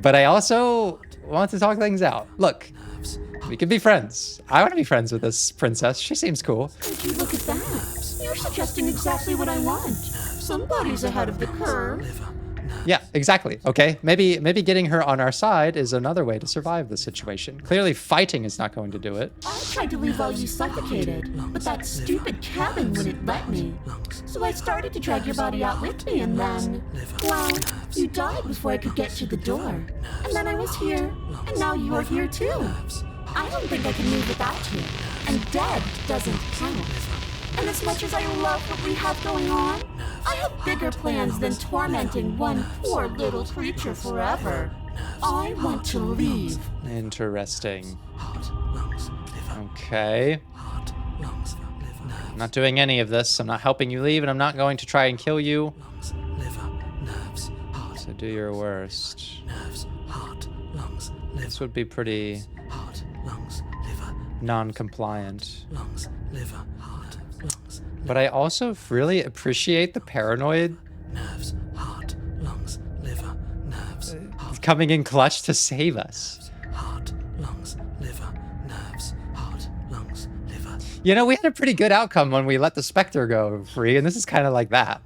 But I also want to talk things out. Look, we can be friends. I want to be friends with this princess. She seems cool. Would you look at that? You're suggesting exactly what I want. Somebody's ahead of the curve. Yeah, exactly. Okay, maybe getting her on our side is another way to survive the situation. Clearly, fighting is not going to do it. I tried to leave while you suffocated, but that stupid cabin wouldn't let me. So I started to drag your body out with me, and then, well, you died before I could get to the door. And then I was here, and now you're here too. I don't think I can move without you, and dead doesn't count. And as much as I love what we have going on, I have bigger plans than tormenting one poor little creature forever. I want to leave. Interesting. Okay. I'm not doing any of this. I'm not helping you leave, and I'm not going to try and kill you. So do your worst. This would be pretty non-compliant. But I also really appreciate the paranoid Nerves, heart, lungs, liver, nerves, heart, coming in clutch to save us. heart, lungs, liver, nerves, heart, lungs, liver, You know, we had a pretty good outcome when we let the Spectre go free, and this is kind of like that.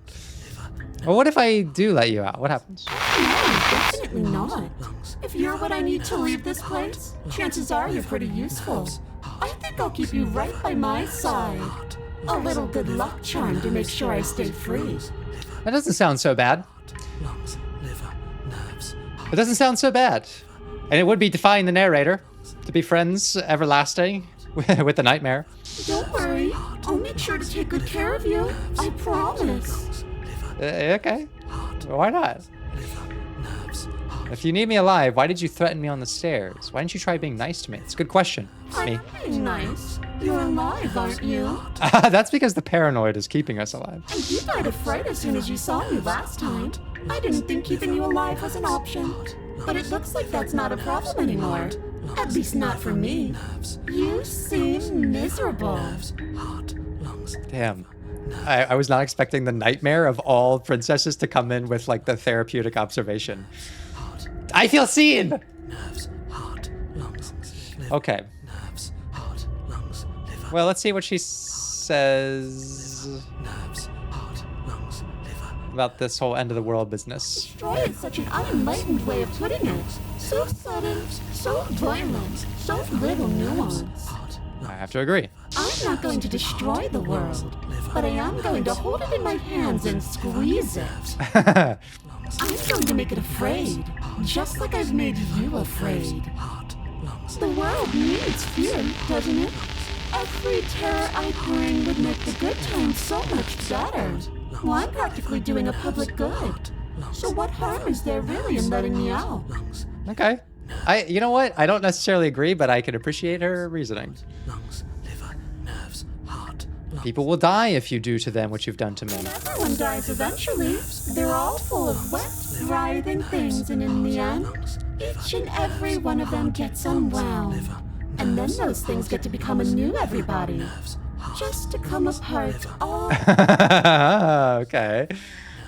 Well, what if I do let you out? What happens? No, definitely not. If you're what I need to leave this place, chances are you're pretty useful. I think I'll keep you right by my side. A little good luck charm to make sure I stay free. That doesn't sound so bad. lungs, liver, nerves, It doesn't sound so bad. And it would be defying the narrator to be friends everlasting with the nightmare. Don't worry, I'll make sure to take good care of you. I promise. Okay. Why not? liver, nerves, heart. If you need me alive, why did you threaten me on the stairs? Why didn't you try being nice to me? It's a good question. Me. I'm being nice. You're alive, aren't you? That's because the paranoid is keeping us alive. And you died of fright as soon as you saw me last time. I didn't think keeping you alive was an option. But it looks like that's not a problem anymore. At least not for me. You seem miserable. Heart, lungs, Damn. I was not expecting the nightmare of all princesses to come in with like the therapeutic observation. heart, I feel seen. nerves, heart, lungs, liver. Okay. Nerves, heart, lungs, liver. Well, let's see what she says Nerves, heart, lungs, liver. about this whole end of the world business. Destroy is such an unenlightened way of putting it. So sudden, so violent, so little nuance. Heart, I have to agree. I'm not going to destroy the world, but I am going to hold it in my hands and squeeze it. I'm going to make it afraid, just like I've made you afraid. heart, lungs. The world needs fear, doesn't it? Every terror I bring would make the good times so much better. Well, I'm practically doing a public good. So what harm is there really in letting me out? Lungs, Okay. You know what? I don't necessarily agree, but I can appreciate her reasoning. lungs, liver, nerves, heart, lungs. People will die if you do to them what you've done to me. Everyone dies eventually. They're all full of wet, writhing things, and in the end, each and every one of them gets unwound. And then those things get to become a new everybody. Just to come apart all. Okay.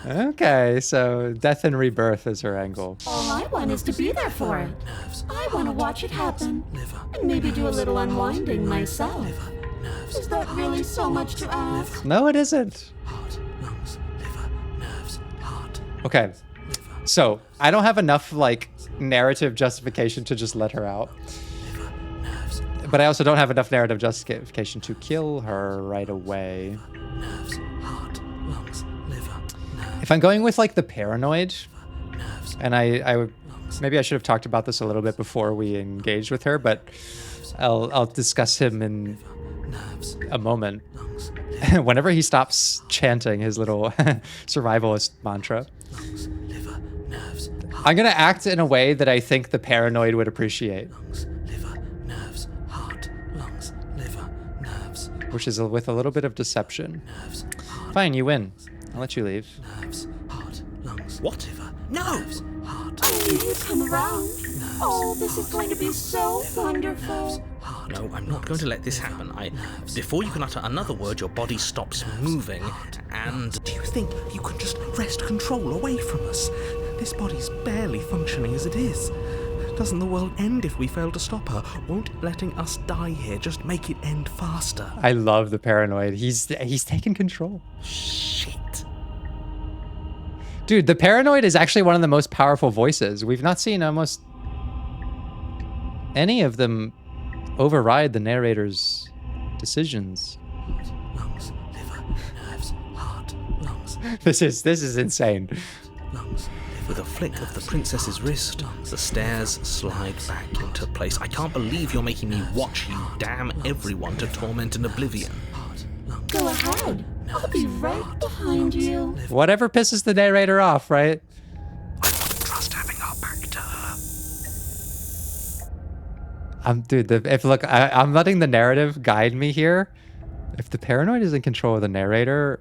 Okay, so death and rebirth is her angle. All I want is to be there for it. I want to watch it happen. And maybe do a little unwinding myself. Is that really so much to ask? No, it isn't. Heart, lungs, liver, nerves, heart. Okay, so I don't have enough like narrative justification to just let her out. Nerves, But I also don't have enough narrative justification to kill her right away. nerves, heart, lungs, liver, nerves, If I'm going with like the paranoid, nerves, and I would maybe I should have talked about this a little bit before we engaged with her, but I'll discuss him in nerves, a moment. lungs, Whenever he stops chanting his little survivalist mantra, lungs, liver, nerves, I'm gonna act in a way that I think the paranoid would appreciate, lungs, liver, nerves, heart, lungs, liver, nerves, which is with a little bit of deception. nerves, heart, Fine, you win. I'll let you leave. nerves, heart, lungs. What? Liver, nerves, heart, I knew you'd come around. Oh, this is going to be so wonderful. heart. No, I'm not going to let this happen. Before you can utter another word, your body stops moving, and Do you think you can just wrest control away from us? This body's barely functioning as it is. Doesn't the world end if we fail to stop her? Won't letting us die here just make it end faster? I love the paranoid. He's taken control. Shit. Dude, the paranoid is actually one of the most powerful voices. We've not seen almost any of them override the narrator's decisions. Lungs, liver, nerves, heart, lungs, This is insane. lungs. with a flick of the princess's wrist, the stairs slide back into place. I can't believe you're making me watch you damn everyone to torment and oblivion. Go ahead. I'll be right behind you. Whatever pisses the narrator off, right? I don't trust having our back to her. I'm letting the narrative guide me here. If the paranoid is in control of the narrator,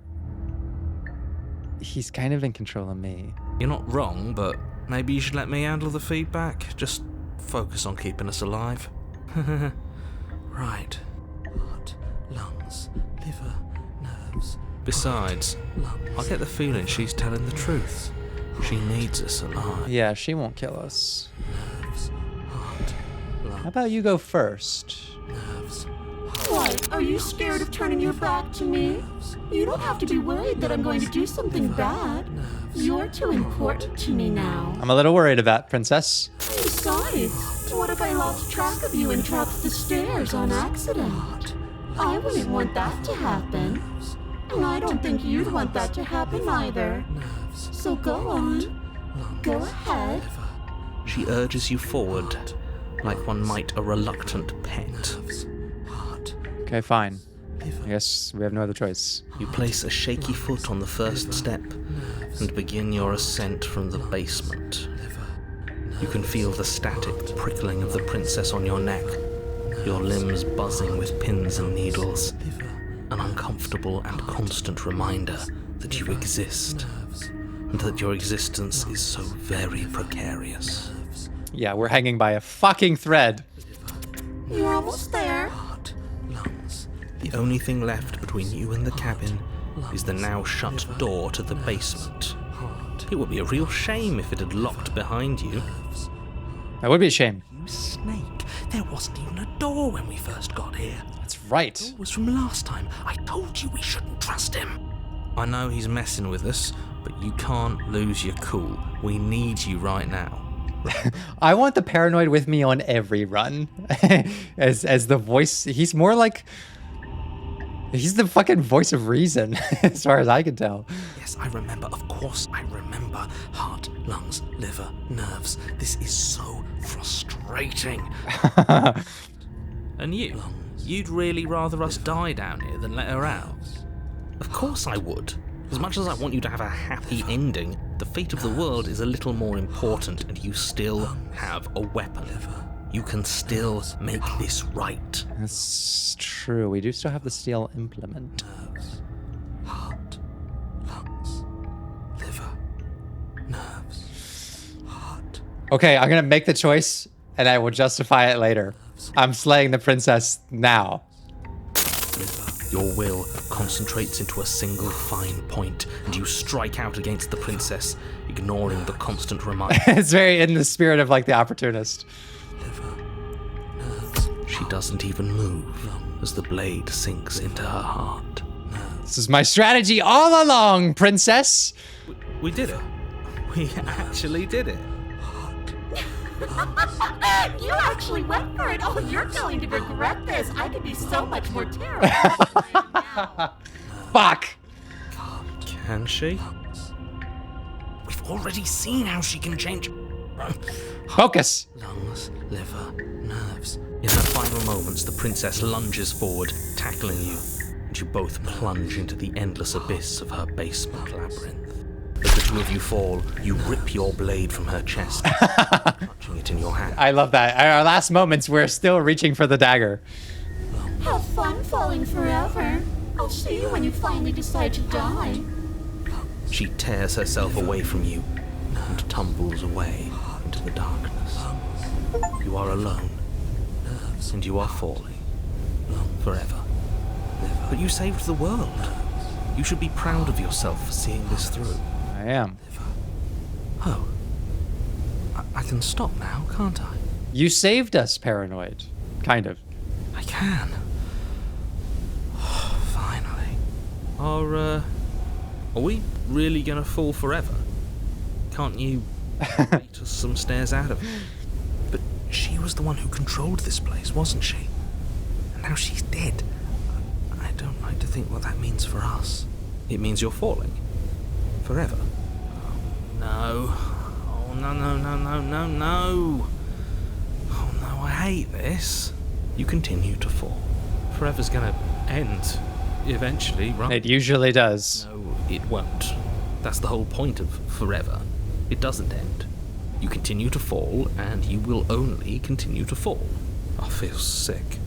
he's kind of in control of me. You're not wrong, but maybe you should let me handle the feedback. Just focus on keeping us alive. Right. Heart, lungs, liver, nerves. Besides, I get the feeling she's telling the truth. She needs us alive. Yeah, she won't kill us. Nerves, heart, How about you go first? nerves. What? Are you scared of turning your back to me? You don't have to be worried that I'm going to do something bad. You're too important to me now. I'm a little worried about Princess. Besides, what if I lost track of you and dropped the stairs on accident? I wouldn't want that to happen. And I don't think you'd want that to happen either. So go on. Go ahead. She urges you forward, like one might a reluctant pet. Okay, fine. I guess we have no other choice. You place a shaky foot on the first step and begin your ascent from the basement. You can feel the static prickling of the princess on your neck, your limbs buzzing with pins and needles, an uncomfortable and constant reminder that you exist, and that your existence is so very precarious. Yeah, we're hanging by a fucking thread. You're almost there. The only thing left between you and the cabin is the now shut door to the basement. It would be a real shame if it had locked behind you. That would be a shame. You snake. There wasn't even a door when we first got here. That's right. It was from last time. I told you we shouldn't trust him. I know he's messing with us, but you can't lose your cool. We need you right now. I want the paranoid with me on every run. as the voice, he's more like, he's the fucking voice of reason, as far as I can tell. Yes, I remember. Of course I remember. Heart, lungs, liver, nerves. This is so frustrating. And you'd really rather us die down here than let her out? Of course I would. As much as I want you to have a happy ending, the fate of the world is a little more important, and you still have a weapon. You can still make this right. That's true. We do still have the steel implement. Nerves, heart, lungs, liver, nerves, heart. Okay, I'm gonna make the choice, and I will justify it later. I'm slaying the princess now. Your will concentrates into a single fine point, and you strike out against the princess, ignoring the constant reminder. It's very in the spirit of like the opportunist. She doesn't even move as the blade sinks into her heart. This is my strategy all along, princess. We did it. We actually did it. You actually went for it. Oh, you're going to regret this. I could be so much more terrible. Fuck. Can she? We've already seen how she can change. Focus. Lungs, liver, nerves. In her final moments, the princess lunges forward, tackling you, and you both plunge into the endless abyss of her basement labyrinth. As the two of you fall, you rip your blade from her chest, clutching it in your hand. I love that. At our last moments, we're still reaching for the dagger. Have fun falling forever. I'll see you when you finally decide to die. She tears herself away from you and tumbles away into the darkness. You are alone, and you are falling forever. But you saved the world. You should be proud of yourself for seeing this through. I am. Oh. I can stop now, can't I? You saved us, paranoid. Kind of. I can. Finally. Are we really gonna fall forever? Can't you rate us some stairs out of it? But she was the one who controlled this place, wasn't she? And now she's dead. I don't like to think what that means for us. It means you're falling. Forever. No. Oh, no, no, no, no, no, no. Oh, no, I hate this. You continue to fall. Forever's gonna end. Eventually, right? It usually does. No, it won't. That's the whole point of forever. It doesn't end. You continue to fall, and you will only continue to fall. I feel sick.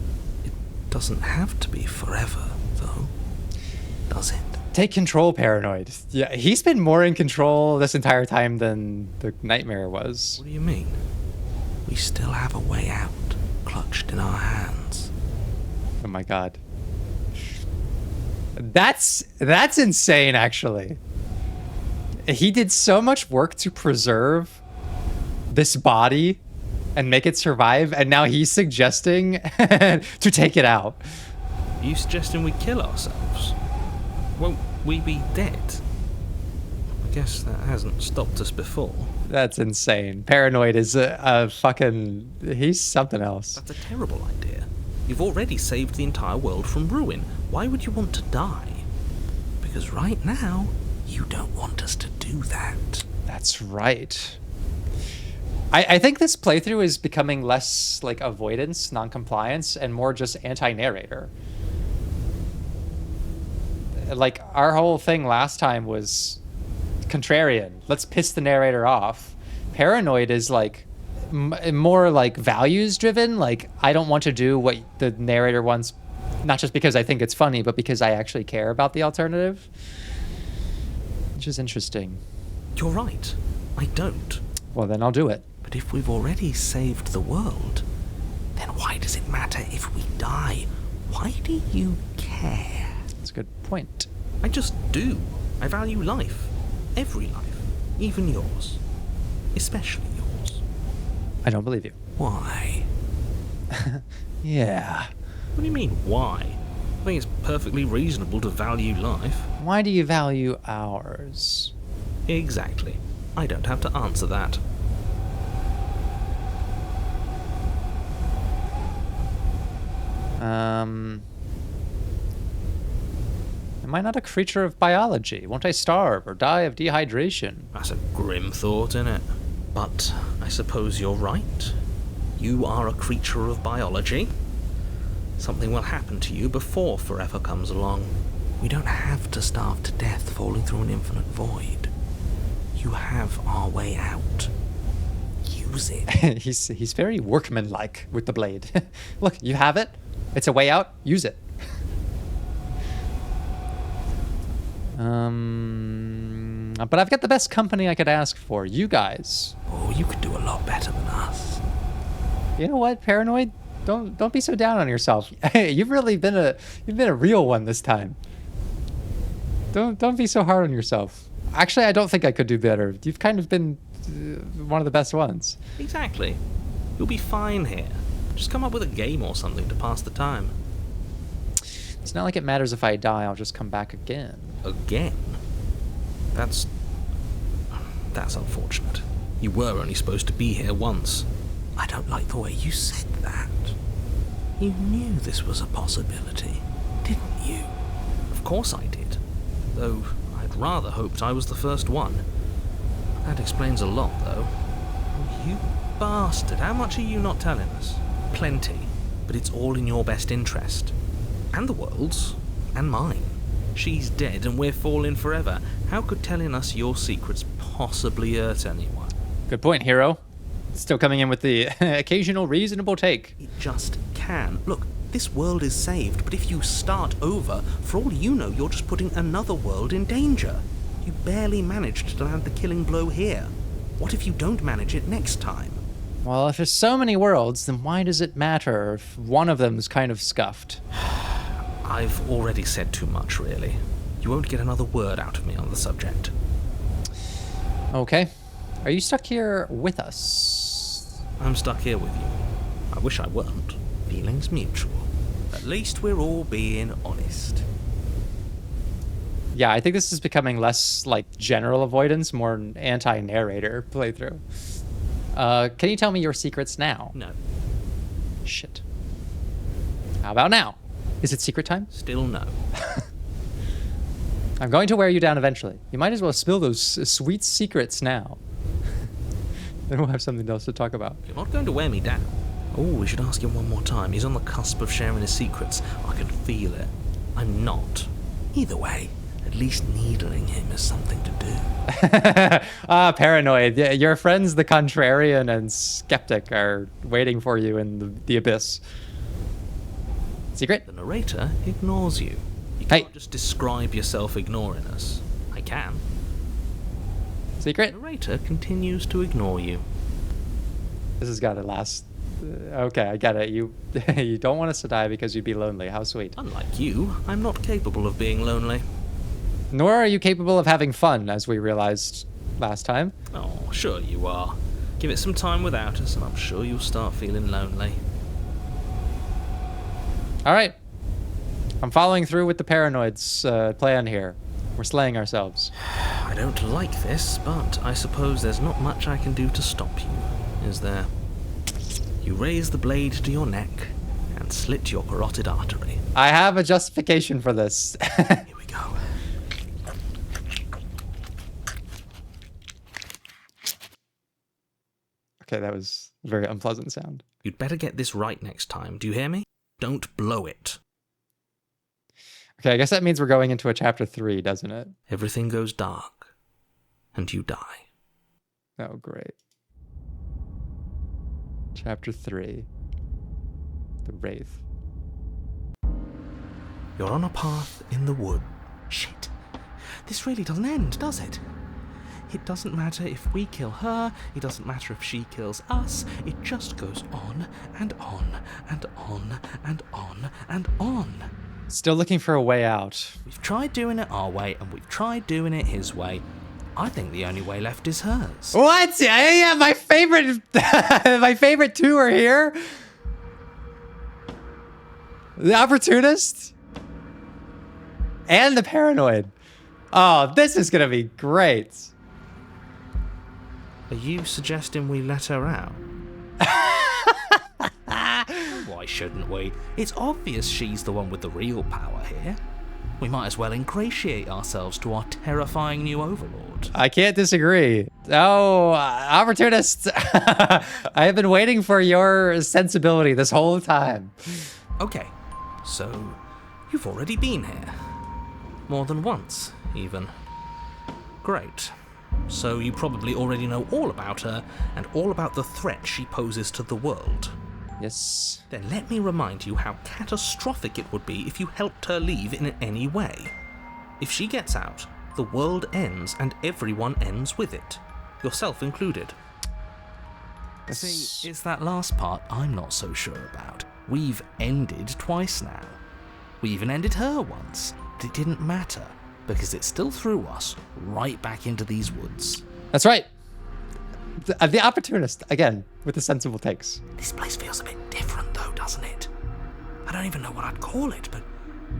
It doesn't have to be forever, though. Does it? Take control, paranoid. Yeah, he's been more in control this entire time than the nightmare was. What do you mean? We still have a way out, clutched in our hands. Oh my god. That's insane, actually. He did so much work to preserve this body and make it survive, and now he's suggesting to take it out. Are you suggesting we kill ourselves? Won't we be dead? I guess that hasn't stopped us before. That's insane. Paranoid is a fucking... He's something else. That's a terrible idea. You've already saved the entire world from ruin. Why would you want to die? Because right now, you don't want us to do that. That's right. I think this playthrough is becoming less like avoidance, non-compliance, and more just anti-narrator. Like, our whole thing last time was contrarian. Let's piss the narrator off. Paranoid is like more like values driven. Like, I don't want to do what the narrator wants, not just because I think it's funny, but because I actually care about the alternative. Which is interesting. You're right. I don't. Well, then I'll do it. But if we've already saved the world, then why does it matter if we die? Why do you care? That's a good point. I just do. I value life. Every life. Even yours. Especially yours. I don't believe you. Why? Yeah. What do you mean, why? I think it's perfectly reasonable to value life. Why do you value ours? Exactly. I don't have to answer that. Am I not a creature of biology? Won't I starve or die of dehydration? That's a grim thought, innit? But I suppose you're right. You are a creature of biology. Something will happen to you before forever comes along. We don't have to starve to death falling through an infinite void. You have our way out. Use it. He's very workmanlike with the blade. Look, you have it. It's a way out. Use it. But I've got the best company I could ask for. You guys. Oh, you could do a lot better than us. You know what, Paranoid? Don't be so down on yourself. Hey, you've been a real one this time. Don't be so hard on yourself. Actually, I don't think I could do better. You've kind of been one of the best ones. Exactly. You'll be fine here. Just come up with a game or something to pass the time. It's not like it matters if I die. I'll just come back again. Again? That's unfortunate. You were only supposed to be here once. I don't like the way you said that. You knew this was a possibility, didn't you? Of course I did. Though I'd rather hoped I was the first one. That explains a lot, though. Oh, you bastard. How much are you not telling us? Plenty. But it's all in your best interest. And the world's. And mine. She's dead and we're falling forever. How could telling us your secrets possibly hurt anyone? Good point, hero. Still coming in with the occasional reasonable take. It just can. Look, this world is saved, but if you start over, for all you know, you're just putting another world in danger. You barely managed to land the killing blow here. What if you don't manage it next time? Well, if there's so many worlds, then why does it matter if one of them's kind of scuffed? I've already said too much, really. You won't get another word out of me on the subject. Okay. Are you stuck here with us? I'm stuck here with you. I wish I weren't. Feelings mutual. At least we're all being honest. Yeah, I think this is becoming less like general avoidance, more anti-narrator playthrough. Can you tell me your secrets now? No. Shit. How about now? Is it secret time? Still no. I'm going to wear you down eventually. You might as well spill those sweet secrets now. Then we'll have something else to talk about. You're not going to wear me down. Oh, we should ask him one more time. He's on the cusp of sharing his secrets. I can feel it. I'm not. Either way, at least needling him is something to do. Paranoid. Yeah, your friends, the contrarian and skeptic, are waiting for you in the abyss. Secret? The narrator ignores you. You can't just describe yourself ignoring us. I can. Secret? The narrator continues to ignore you. This has got to last. Okay, I get it. You don't want us to die because you'd be lonely. How sweet. Unlike you, I'm not capable of being lonely. Nor are you capable of having fun, as we realized last time. Oh, sure you are. Give it some time without us, and I'm sure you'll start feeling lonely. All right. I'm following through with the Paranoid's plan here. We're slaying ourselves. I don't like this, but I suppose there's not much I can do to stop you, is there? You raise the blade to your neck and slit your carotid artery. I have a justification for this. Here we go. Okay, that was a very unpleasant sound. You'd better get this right next time. Do you hear me? Don't blow it. Okay, I guess that means we're going into a chapter 3, doesn't it? Everything goes dark, and you die. Oh, great. Chapter 3. The Wraith. You're on a path in the wood. Shit. This really doesn't end, does it? It doesn't matter if we kill her, it doesn't matter if she kills us, it just goes on and on and on and on and on. Still looking for a way out. We've tried doing it our way, and we've tried doing it his way. I think the only way left is hers. What? Yeah, my favorite, my favorite two are here. The opportunist and the paranoid. Oh, this is gonna be great. Are you suggesting we let her out? Why shouldn't we? It's obvious she's the one with the real power here. We might as well ingratiate ourselves to our terrifying new overlord. I can't disagree. Oh, opportunist. I have been waiting for your sensibility this whole time. Okay, so you've already been here. More than once, even. Great. So you probably already know all about her and all about the threat she poses to the world. Yes. Then let me remind you how catastrophic it would be if you helped her leave in any way. If she gets out, the world ends and everyone ends with it, yourself included. See, it's that last part I'm not so sure about. We've ended twice now. We even ended her once, but it didn't matter, because it still threw us right back into these woods. That's right. The opportunist, again, with the sensible takes. This place feels a bit different though, doesn't it? I don't even know what I'd call it, but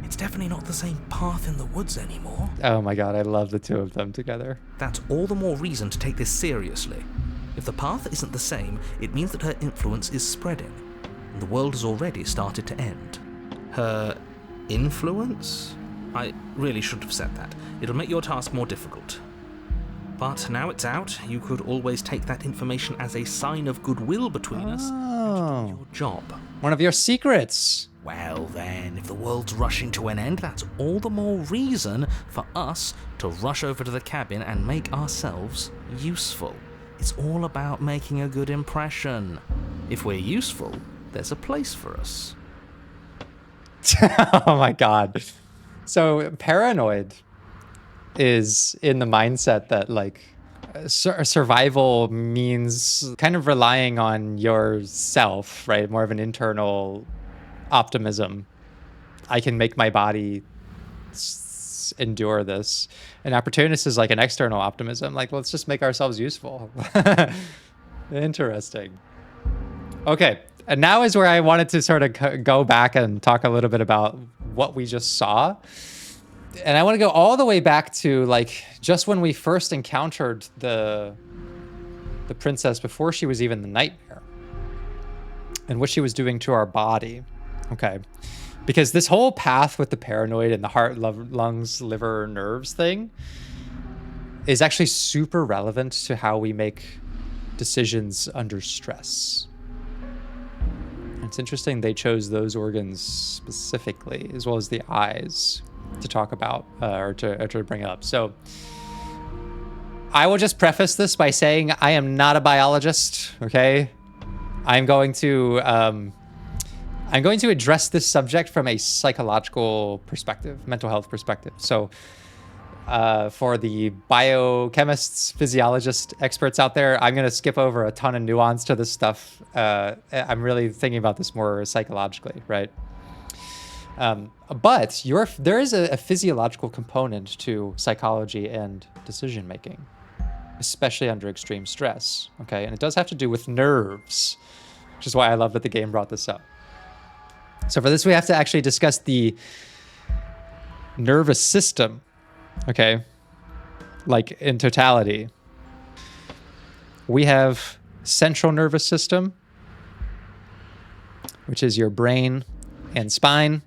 it's definitely not the same path in the woods anymore. Oh my god, I love the two of them together. That's all the more reason to take this seriously. If the path isn't the same, it means that her influence is spreading, and the world has already started to end. Her influence? I really shouldn't have said that. It'll make your task more difficult. But now it's out, you could always take that information as a sign of goodwill between us and do your job. One of your secrets. Well then, if the world's rushing to an end, that's all the more reason for us to rush over to the cabin and make ourselves useful. It's all about making a good impression. If we're useful, there's a place for us. Oh my god. So paranoid is in the mindset that like survival means kind of relying on yourself, right? More of an internal optimism. I can make my body endure this. And opportunist is like an external optimism. Like, let's just make ourselves useful. Interesting. Okay. And now is where I wanted to sort of go back and talk a little bit about what we just saw. And I want to go all the way back to like just when we first encountered the princess before she was even the nightmare and what she was doing to our body. Okay. Because this whole path with the paranoid and the heart, lungs, liver, nerves thing is actually super relevant to how we make decisions under stress. It's interesting they chose those organs specifically, as well as the eyes, to talk about or to bring up. So I will just preface this by saying I am not a biologist, okay? I'm going to address this subject from a psychological perspective, mental health perspective. So for the biochemists, physiologists, experts out there, I'm going to skip over a ton of nuance to this stuff. I'm really thinking about this more psychologically, right? But there is a physiological component to psychology and decision making, especially under extreme stress, okay? And it does have to do with nerves, which is why I love that the game brought this up. So for this, we have to actually discuss the nervous system, okay? Like in totality. We have central nervous system, which is your brain and spine.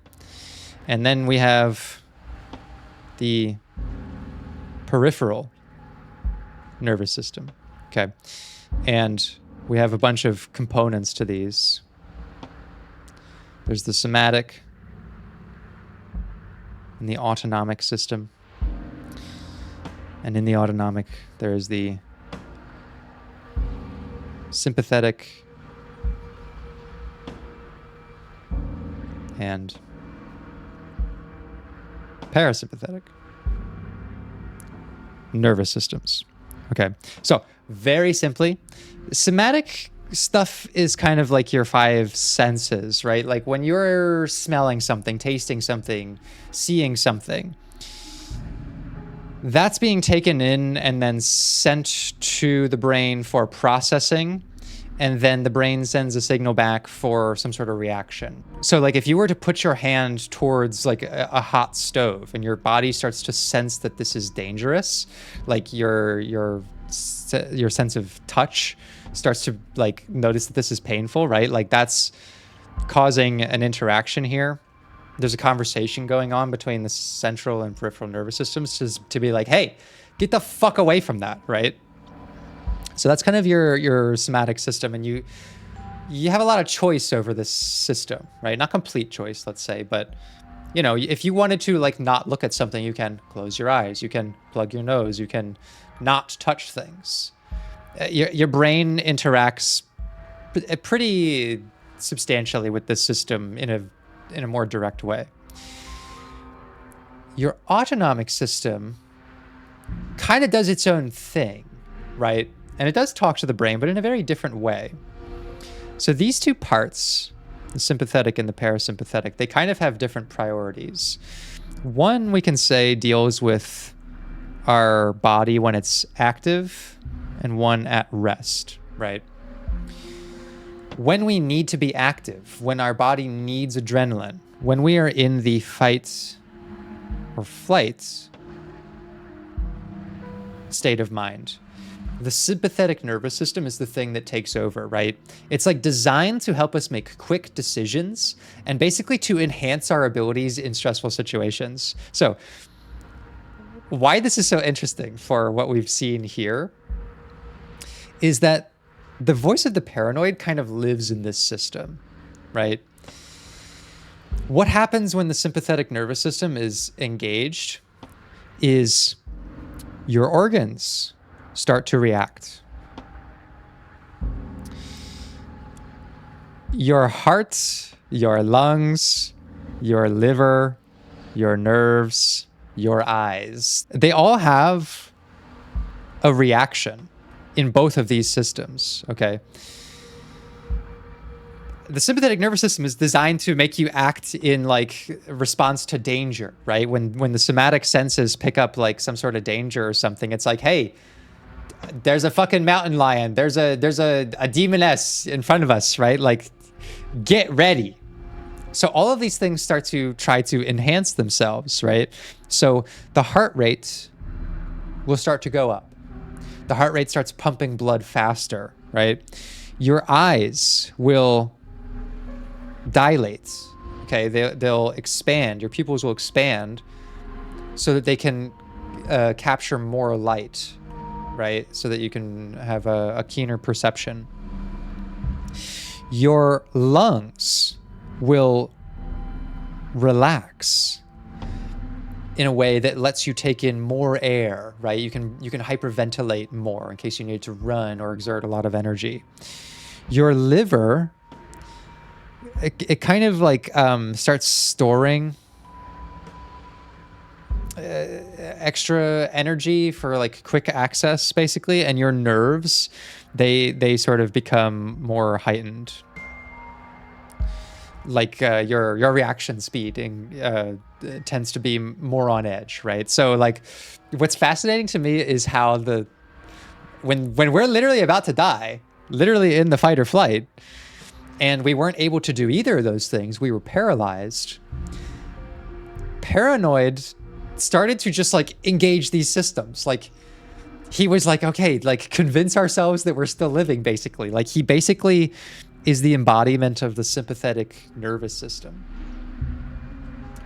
And then we have the peripheral nervous system, okay? And we have a bunch of components to these. There's the somatic and the autonomic system. And in the autonomic, there is the sympathetic and parasympathetic nervous systems. Okay, so very simply, somatic stuff is kind of like your five senses, right? Like when you're smelling something, tasting something, seeing something, that's being taken in and then sent to the brain for processing. And then the brain sends a signal back for some sort of reaction. So like if you were to put your hand towards like a hot stove and your body starts to sense that this is dangerous, like your sense of touch starts to like notice that this is painful, right? Like that's causing an interaction here. There's a conversation going on between the central and peripheral nervous systems to be like, hey, get the fuck away from that, right? So that's kind of your somatic system, and you have a lot of choice over this system, right? Not complete choice, let's say, but you know, if you wanted to like not look at something, you can close your eyes, you can plug your nose, you can not touch things. Your brain interacts pretty substantially with this system in a more direct way. Your autonomic system kind of does its own thing, right? And it does talk to the brain, but in a very different way. So these two parts, the sympathetic and the parasympathetic, they kind of have different priorities. One, we can say, deals with our body when it's active, and one at rest, right? When we need to be active, when our body needs adrenaline, when we are in the fight or flight state of mind, the sympathetic nervous system is the thing that takes over, right? It's like designed to help us make quick decisions and basically to enhance our abilities in stressful situations. So why this is so interesting for what we've seen here is that the voice of the paranoid kind of lives in this system, right? What happens when the sympathetic nervous system is engaged is your organs start to react. Your heart, your lungs, your liver, your nerves, your eyes, they all have a reaction in both of these systems, okay? The sympathetic nervous system is designed to make you act in like response to danger, right? When the somatic senses pick up like some sort of danger or something, it's like, hey, there's a fucking mountain lion. There's a demoness in front of us, right? Like, get ready. So all of these things start to try to enhance themselves, right? So the heart rate will start to go up. The heart rate starts pumping blood faster, right? Your eyes will dilate, okay? They'll expand. Your pupils will expand so that they can capture more light, right? So that you can have a keener perception. Your lungs will relax in a way that lets you take in more air, right? You can hyperventilate more in case you need to run or exert a lot of energy. Your liver, it kind of like starts storing extra energy for like quick access, basically, and your nerves, they sort of become more heightened. Like your reaction speed tends to be more on edge, right? So like, what's fascinating to me is how when we're literally about to die, literally in the fight or flight, and we weren't able to do either of those things, we were paralyzed. Paranoid started to just like engage these systems. Like he was like, okay, like convince ourselves that we're still living, basically. Like he basically is the embodiment of the sympathetic nervous system,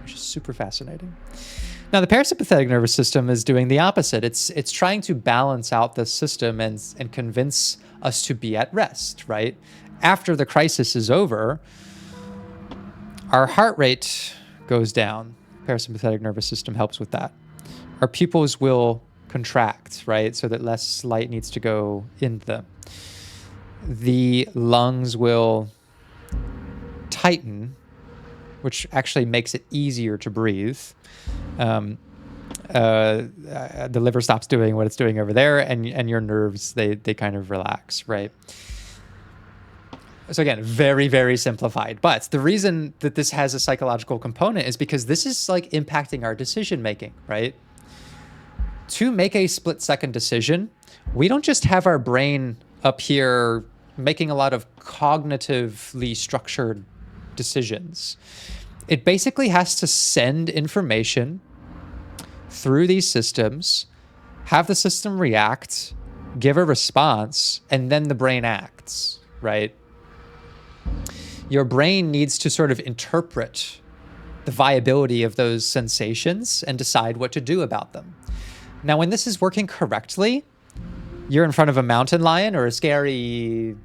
which is super fascinating. Now, the parasympathetic nervous system is doing the opposite. It's trying to balance out the system and convince us to be at rest, right? After the crisis is over, our heart rate goes down. Parasympathetic nervous system helps with that. Our pupils will contract, right? So that less light needs to go into them. The lungs will tighten, which actually makes it easier to breathe. The liver stops doing what it's doing over there, and your nerves, they kind of relax, right? So again, very, very simplified. But the reason that this has a psychological component is because this is like impacting our decision making, right? To make a split-second decision, we don't just have our brain up here making a lot of cognitively structured decisions. It basically has to send information through these systems, have the system react, give a response, and then the brain acts, right? Your brain needs to sort of interpret the viability of those sensations and decide what to do about them. Now, when this is working correctly, you're in front of a mountain lion or a scary,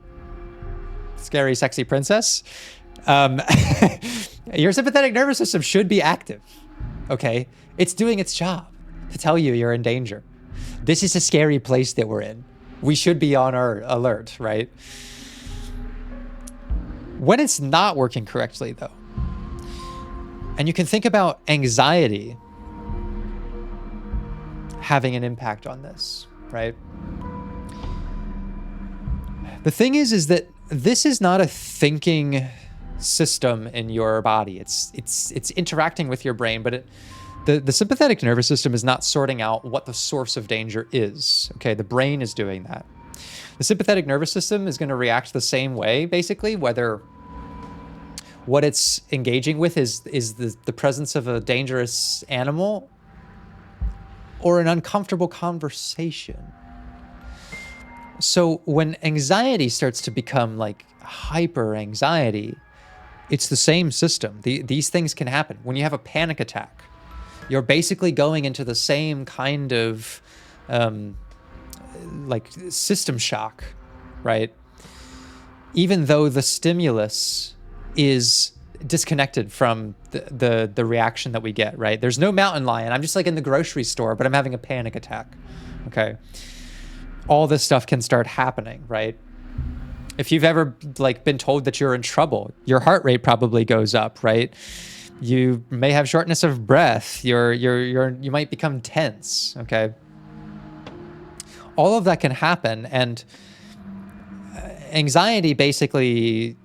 sexy princess. Your sympathetic nervous system should be active, okay? It's doing its job to tell you you're in danger. This is a scary place that we're in. We should be on our alert, right? When it's not working correctly, though, and you can think about anxiety having an impact on this, right? The thing is that this is not a thinking system in your body. It's interacting with your brain, but the sympathetic nervous system is not sorting out what the source of danger is. Okay, the brain is doing that. The sympathetic nervous system is going to react the same way, basically, whether what it's engaging with is the presence of a dangerous animal or an uncomfortable conversation. So when anxiety starts to become like hyper anxiety, it's the same system. These things can happen. When you have a panic attack, you're basically going into the same kind of like system shock, right? Even though the stimulus is disconnected from the reaction that we get, right? There's no mountain lion. I'm just like in the grocery store, but I'm having a panic attack, okay? All this stuff can start happening, right? If you've ever like been told that you're in trouble, your heart rate probably goes up, right? You may have shortness of breath. You might become tense, okay? All of that can happen, and anxiety basically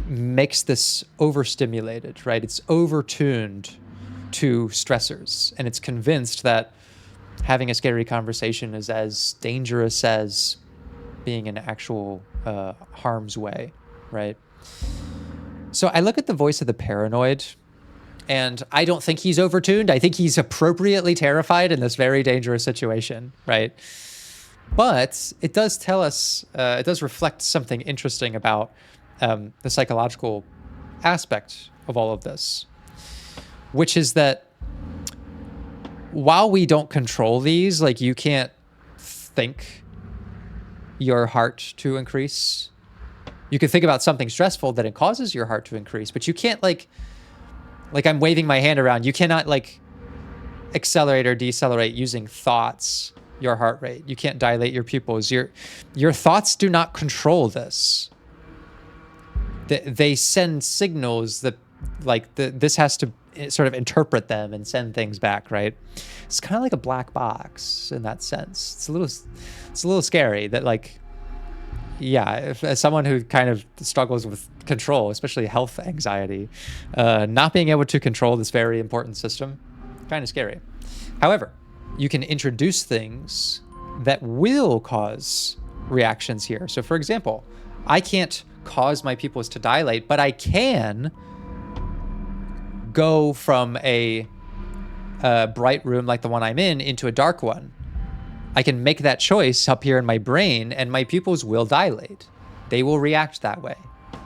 makes this overstimulated, right? It's overtuned to stressors, and it's convinced that having a scary conversation is as dangerous as being in actual harm's way, right? So I look at the voice of the paranoid, and I don't think he's overtuned. I think he's appropriately terrified in this very dangerous situation, right? But it does tell us, it does reflect something interesting about the psychological aspect of all of this, which is that while we don't control these, like you can't think your heart to increase. You can think about something stressful that it causes your heart to increase, but you can't like I'm waving my hand around. You cannot like accelerate or decelerate using thoughts your heart rate. You can't dilate your pupils. Your thoughts do not control this. They send signals that this has to sort of interpret them and send things back, right? It's kind of like a black box in that sense. It's a little scary that as someone who kind of struggles with control, especially health anxiety, not being able to control this very important system, kind of scary. However, you can introduce things that will cause reactions here. So for example, I can't cause my pupils to dilate, but I can go from a bright room like the one I'm in into a dark one. I can make that choice up here in my brain, and my pupils will dilate. They will react that way.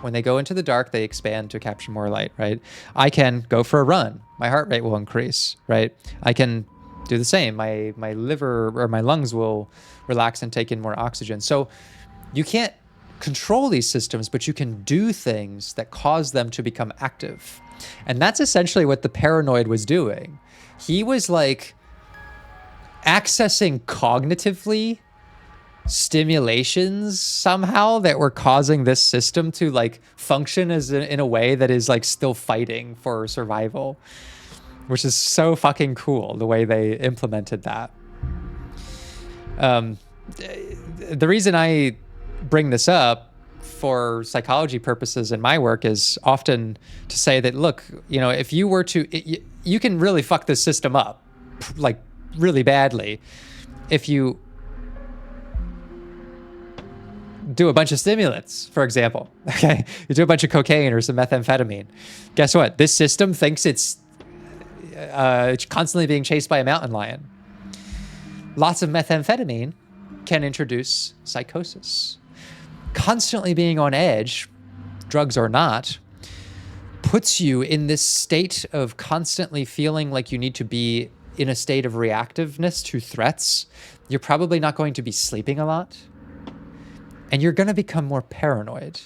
When they go into the dark, they expand to capture more light, right? I can go for a run. My heart rate will increase, right? I can do the same. My liver or my lungs will relax and take in more oxygen. So you can't control these systems, but you can do things that cause them to become active. And that's essentially what the paranoid was doing. He was like accessing cognitively stimulations somehow that were causing this system to like function in a way that is like still fighting for survival, which is so fucking cool the way they implemented that. The reason I bring this up for psychology purposes in my work is often to say that, look, if you were to, you can really fuck this system up, like really badly, if you do a bunch of stimulants, for example. Okay, you do a bunch of cocaine or some methamphetamine. Guess what? This system thinks it's constantly being chased by a mountain lion. Lots of methamphetamine can introduce psychosis. Constantly being on edge, drugs or not, puts you in this state of constantly feeling like you need to be in a state of reactiveness to threats. You're probably not going to be sleeping a lot. And you're going to become more paranoid,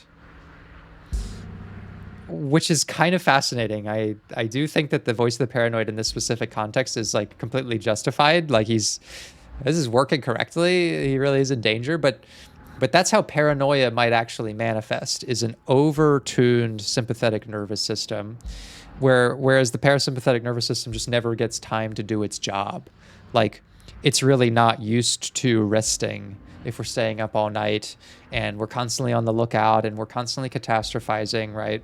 which is kind of fascinating. I do think that the voice of the paranoid in this specific context is like completely justified. Like this is working correctly. He really is in danger, but that's how paranoia might actually manifest, is an over-tuned sympathetic nervous system, whereas the parasympathetic nervous system just never gets time to do its job. Like, it's really not used to resting if we're staying up all night and we're constantly on the lookout and we're constantly catastrophizing, right?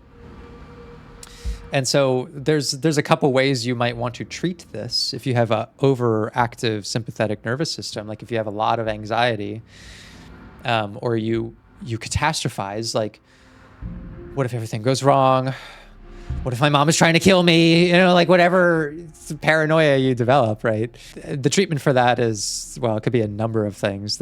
And so there's a couple ways you might want to treat this if you have a overactive sympathetic nervous system. Like if you have a lot of anxiety, or you catastrophize, like, what if everything goes wrong? What if my mom is trying to kill me? Like whatever paranoia you develop, right? The treatment for that is, well, it could be a number of things.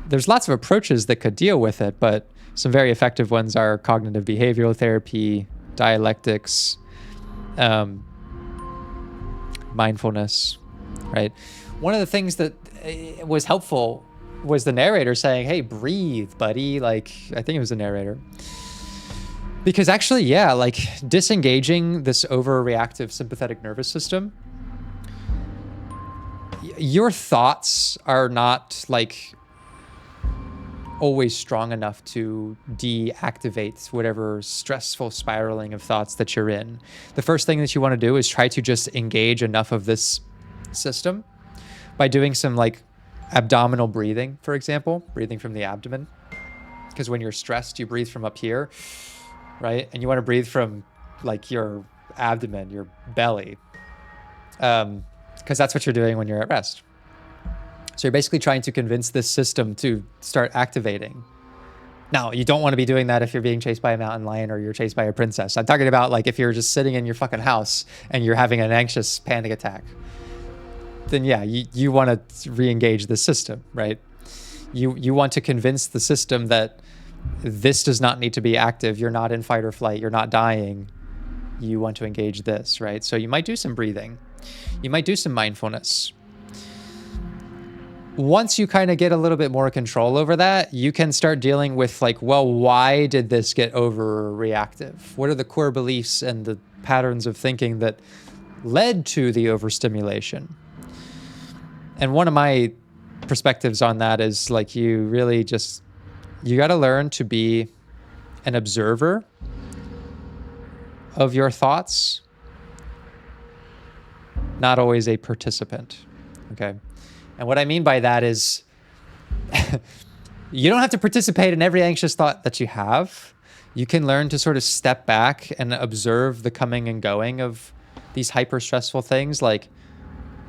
There's lots of approaches that could deal with it, but some very effective ones are cognitive behavioral therapy, dialectics, mindfulness, right? One of the things that was helpful was the narrator saying, hey, breathe, buddy. Like, I think it was the narrator. Because actually, yeah, like disengaging this overreactive sympathetic nervous system, your thoughts are not like always strong enough to deactivate whatever stressful spiraling of thoughts that you're in. The first thing that you want to do is try to just engage enough of this system by doing some like abdominal breathing, for example, breathing from the abdomen. Because when you're stressed, you breathe from up here, right? And you want to breathe from like your abdomen, your belly, because that's what you're doing when you're at rest. So you're basically trying to convince this system to start activating. Now, you don't want to be doing that if you're being chased by a mountain lion or you're chased by a princess. I'm talking about like if you're just sitting in your fucking house and you're having an anxious panic attack, then yeah, you want to re-engage the system, right? You want to convince the system that this does not need to be active. You're not in fight or flight. You're not dying. You want to engage this, right? So you might do some breathing. You might do some mindfulness. Once you kind of get a little bit more control over that, you can start dealing with like, well, why did this get overreactive? What are the core beliefs and the patterns of thinking that led to the overstimulation? And one of my perspectives on that is like, you got to learn to be an observer of your thoughts, not always a participant. Okay. And what I mean by that is you don't have to participate in every anxious thought that you have. You can learn to sort of step back and observe the coming and going of these hyper stressful things. Like,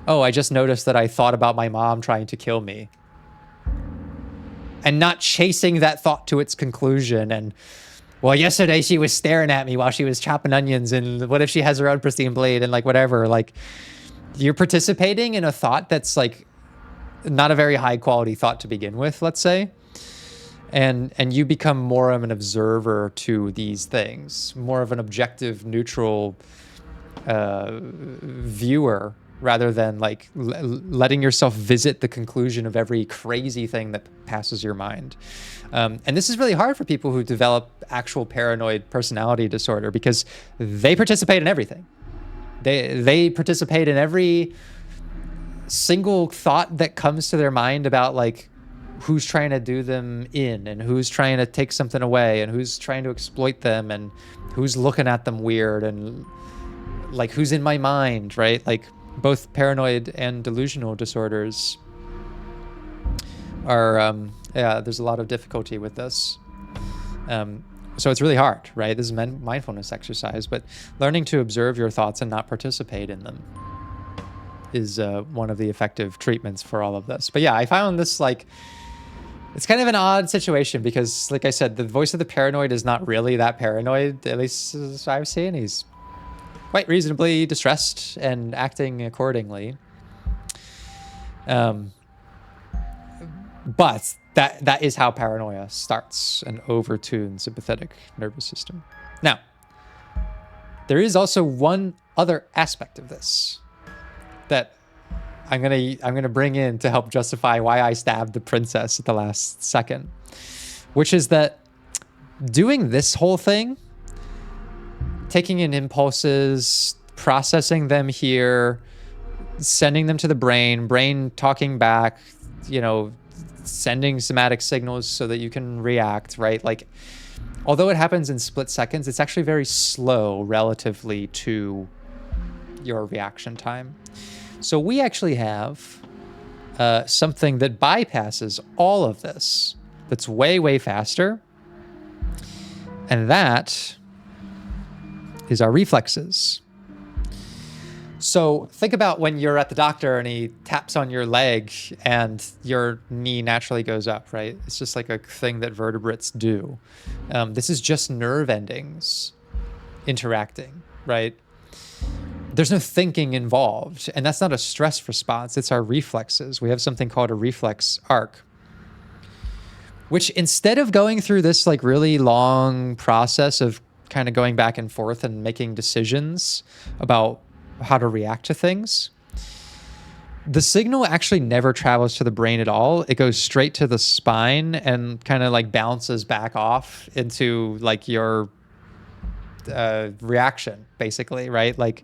oh, I just noticed that I thought about my mom trying to kill me. And not chasing that thought to its conclusion. And, well, yesterday she was staring at me while she was chopping onions. And what if she has her own pristine blade and like whatever? Like, you're participating in a thought that's like not a very high quality thought to begin with, let's say. And you become more of an observer to these things, more of an objective, neutral viewer, rather than like letting yourself visit the conclusion of every crazy thing that passes your mind. And this is really hard for people who develop actual paranoid personality disorder because they participate in everything. They participate in every single thought that comes to their mind about like who's trying to do them in and who's trying to take something away and who's trying to exploit them and who's looking at them weird and like who's in my mind, right? Like both paranoid and delusional disorders are, there's a lot of difficulty with this. So it's really hard, right? This is mindfulness exercise, but learning to observe your thoughts and not participate in them is one of the effective treatments for all of this. But yeah, I found this like, it's kind of an odd situation because, like I said, the voice of the paranoid is not really that paranoid, at least as I've seen. He's quite reasonably distressed and acting accordingly. But that is how paranoia starts, an overtuned sympathetic nervous system. Now, there is also one other aspect of this that I'm gonna bring in to help justify why I stabbed the princess at the last second, which is that doing this whole thing, taking in impulses, processing them here, sending them to the brain talking back, sending somatic signals so that you can react, right? Like, although it happens in split seconds, it's actually very slow relatively to your reaction time. So we actually have something that bypasses all of this, that's way, way faster. And that is our reflexes. So think about when you're at the doctor and he taps on your leg and your knee naturally goes up, right? It's just like a thing that vertebrates do. This is just nerve endings interacting, right? There's no thinking involved, and that's not a stress response. It's our reflexes. We have something called a reflex arc, which instead of going through this like really long process of kind of going back and forth and making decisions about how to react to things, the signal actually never travels to the brain at all. It goes straight to the spine and kind of like bounces back off into like your reaction, basically, right? Like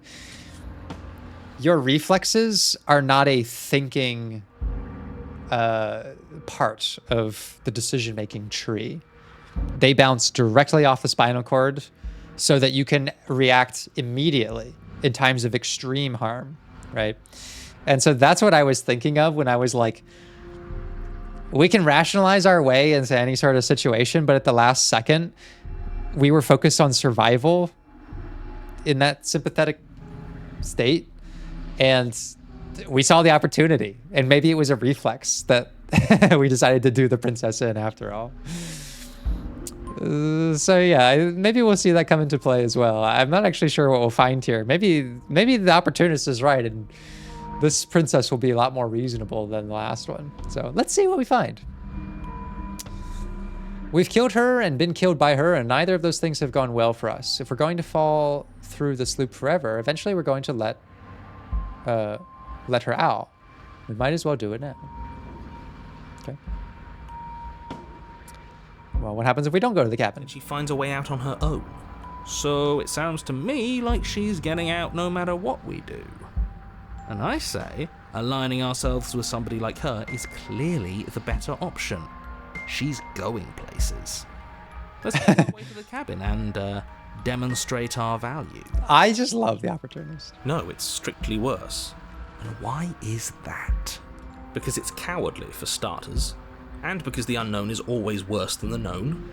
your reflexes are not a thinking part of the decision-making tree. They bounce directly off the spinal cord so that you can react immediately in times of extreme harm, right? And so that's what I was thinking of when I was like, we can rationalize our way into any sort of situation, but at the last second, we were focused on survival in that sympathetic state, and we saw the opportunity, and maybe it was a reflex that we decided to do the princess in after all. So yeah, maybe we'll see that come into play as well. I'm not actually sure what we'll find here. Maybe the opportunist is right, and this princess will be a lot more reasonable than the last one. So let's see what we find. We've killed her and been killed by her, and neither of those things have gone well for us. If we're going to fall through this loop forever, eventually we're going to let her out. We might as well do it now. Okay. Well, what happens if we don't go to the cabin? She finds a way out on her own. So it sounds to me like she's getting out no matter what we do. And I say, aligning ourselves with somebody like her is clearly the better option. She's going places. Let's get our way to the cabin and demonstrate our value. I just love the opportunist. No, it's strictly worse. And why is that? Because it's cowardly, for starters, and because the unknown is always worse than the known.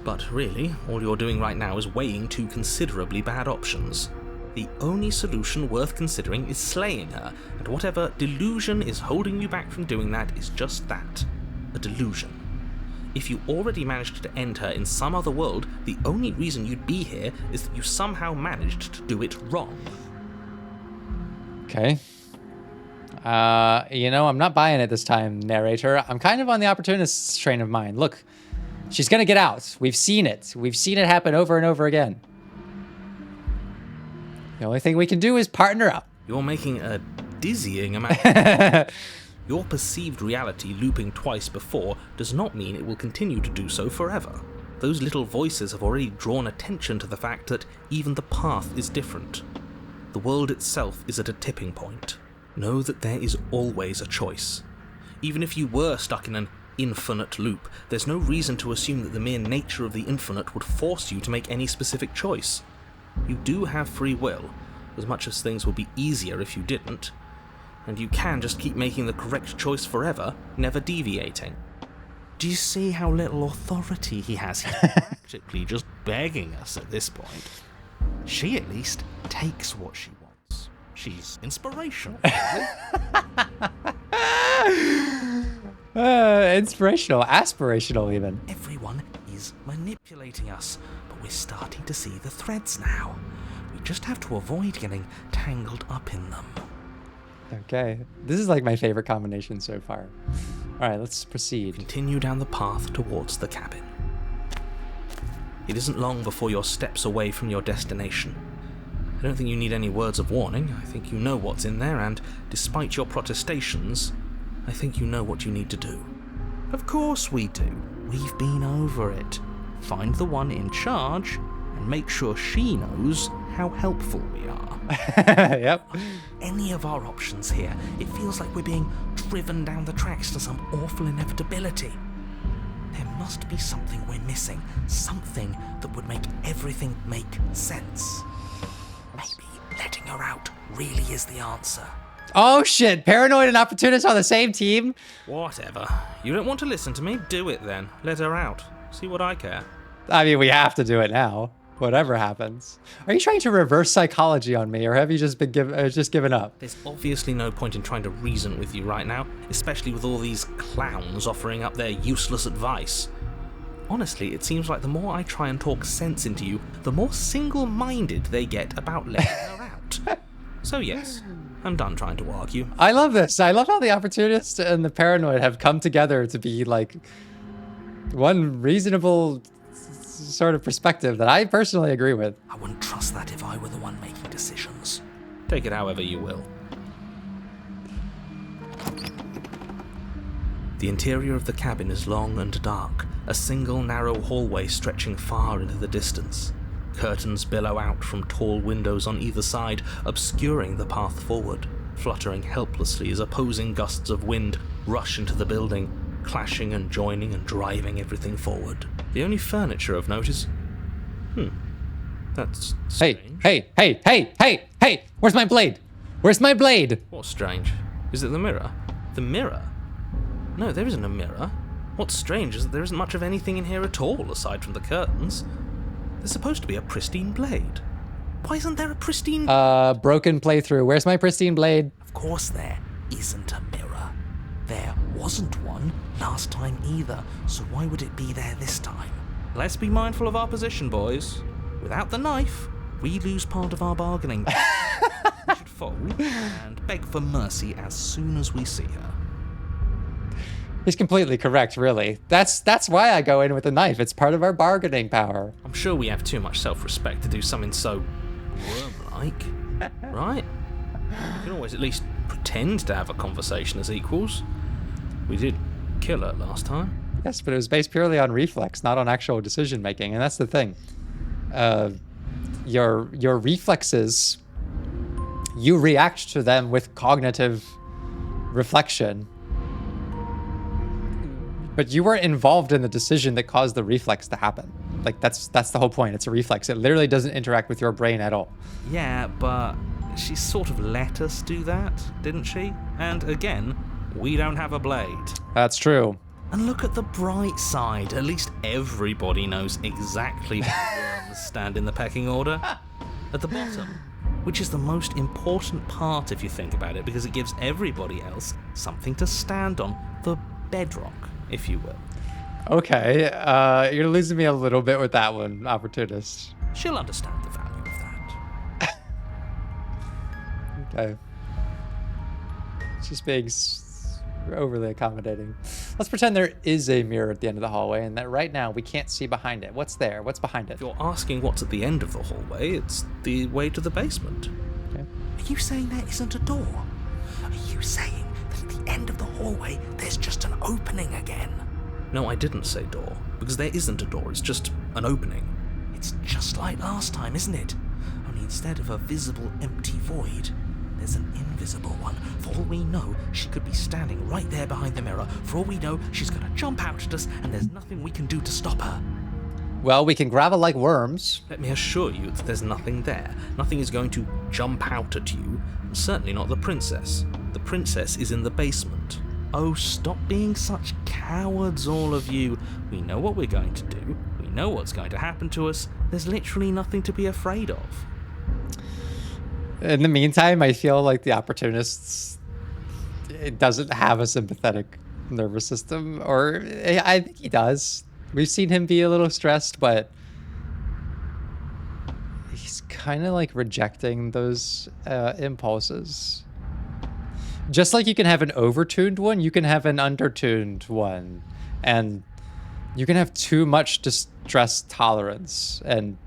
But really, all you're doing right now is weighing two considerably bad options. The only solution worth considering is slaying her, and whatever delusion is holding you back from doing that is just that, a delusion. If you already managed to end her in some other world, the only reason you'd be here is that you somehow managed to do it wrong. Okay. I'm not buying it this time, narrator. I'm kind of on the opportunist train of mind. Look, she's gonna get out. We've seen it. We've seen it happen over and over again. The only thing we can do is partner up. You're making a dizzying amount. Your perceived reality looping twice before does not mean it will continue to do so forever. Those little voices have already drawn attention to the fact that even the path is different. The world itself is at a tipping point. Know that there is always a choice. Even if you were stuck in an infinite loop, there's no reason to assume that the mere nature of the infinite would force you to make any specific choice. You do have free will, as much as things would be easier if you didn't. And you can just keep making the correct choice forever, never deviating. Do you see how little authority he has? He's practically just begging us at this point. She at least takes what she wants. She's inspirational. Inspirational, aspirational even. Everyone is manipulating us, but we're starting to see the threads now. We just have to avoid getting tangled up in them. Okay, this is like my favorite combination so far. All right, let's proceed. Continue down the path towards the cabin. It isn't long before you're steps away from your destination. I don't think you need any words of warning. I think you know what's in there, and despite your protestations, I think you know what you need to do. Of course we do. We've been over it. Find the one in charge and make sure she knows how helpful we are. Yep. Any of our options here, it feels like we're being driven down the tracks to some awful inevitability. There must be something we're missing, something that would make everything make sense. Maybe letting her out really is the answer. Oh shit, paranoid and opportunist on the same team? Whatever. You don't want to listen to me? Do it then. Let her out. See what I care. I mean, we have to do it now. Whatever happens. Are you trying to reverse psychology on me, or have you just been given up? There's obviously no point in trying to reason with you right now, especially with all these clowns offering up their useless advice. Honestly, it seems like the more I try and talk sense into you, the more single-minded they get about letting her out. So yes, I'm done trying to argue. I love this. I love how the opportunist and the paranoid have come together to be like one reasonable sort of perspective that I personally agree with. I wouldn't trust that if I were the one making decisions. Take it however you will. The interior of the cabin is long and dark, a single narrow hallway stretching far into the distance. Curtains billow out from tall windows on either side, obscuring the path forward, fluttering helplessly as opposing gusts of wind rush into the building, clashing and joining and driving everything forward. The only furniture of note is... that's strange. Hey! Where's my blade? Where's my blade? What's strange? Is it the mirror? The mirror? No, there isn't a mirror. What's strange is that there isn't much of anything in here at all, aside from the curtains. There's supposed to be a pristine blade. Why isn't there a pristine... broken playthrough. Where's my pristine blade? Of course there isn't a mirror. There wasn't one last time either, so why would it be there this time? Let's be mindful of our position, boys. Without the knife, we lose part of our bargaining. We should fold and beg for mercy as soon as we see her. He's completely correct, really. That's why I go in with a knife. It's part of our bargaining power. I'm sure we have too much self-respect to do something so worm-like, right? We can always at least pretend to have a conversation as equals. We did kill her last time. Yes, but it was based purely on reflex, not on actual decision making, and that's the thing. Your reflexes, you react to them with cognitive reflection. But you weren't involved in the decision that caused the reflex to happen. Like, that's the whole point. It's a reflex. It literally doesn't interact with your brain at all. Yeah, but she sort of let us do that, didn't she? And again, we don't have a blade. That's true. And look at the bright side. At least everybody knows exactly where worms stand in the pecking order. At the bottom, which is the most important part if you think about it, because it gives everybody else something to stand on. The bedrock, if you will. Okay, you're losing me a little bit with that one, opportunist. She'll understand the value of that. Okay. It's just being overly accommodating. Let's pretend there is a mirror at the end of the hallway and that right now we can't see behind it. What's there? What's behind it? If you're asking what's at the end of the hallway, it's the way to the basement. Okay. Are you saying there isn't a door? Are you saying that at the end of the hallway there's just an opening again? No, I didn't say door, because there isn't a door, it's just an opening. It's just like last time, isn't it? Only instead of a visible empty void, there's an invisible one. For all we know, she could be standing right there behind the mirror. For all we know, she's going to jump out at us, and there's nothing we can do to stop her. Well, we can gravel like worms. Let me assure you that there's nothing there. Nothing is going to jump out at you, and certainly not the princess. The princess is in the basement. Oh, stop being such cowards, all of you. We know what we're going to do. We know what's going to happen to us. There's literally nothing to be afraid of. In the meantime, I feel like the opportunists, it doesn't have a sympathetic nervous system, or I think he does. We've seen him be a little stressed, but he's kind of like rejecting those impulses. Just like you can have an overtuned one, you can have an undertuned one. And you can have too much distress tolerance. And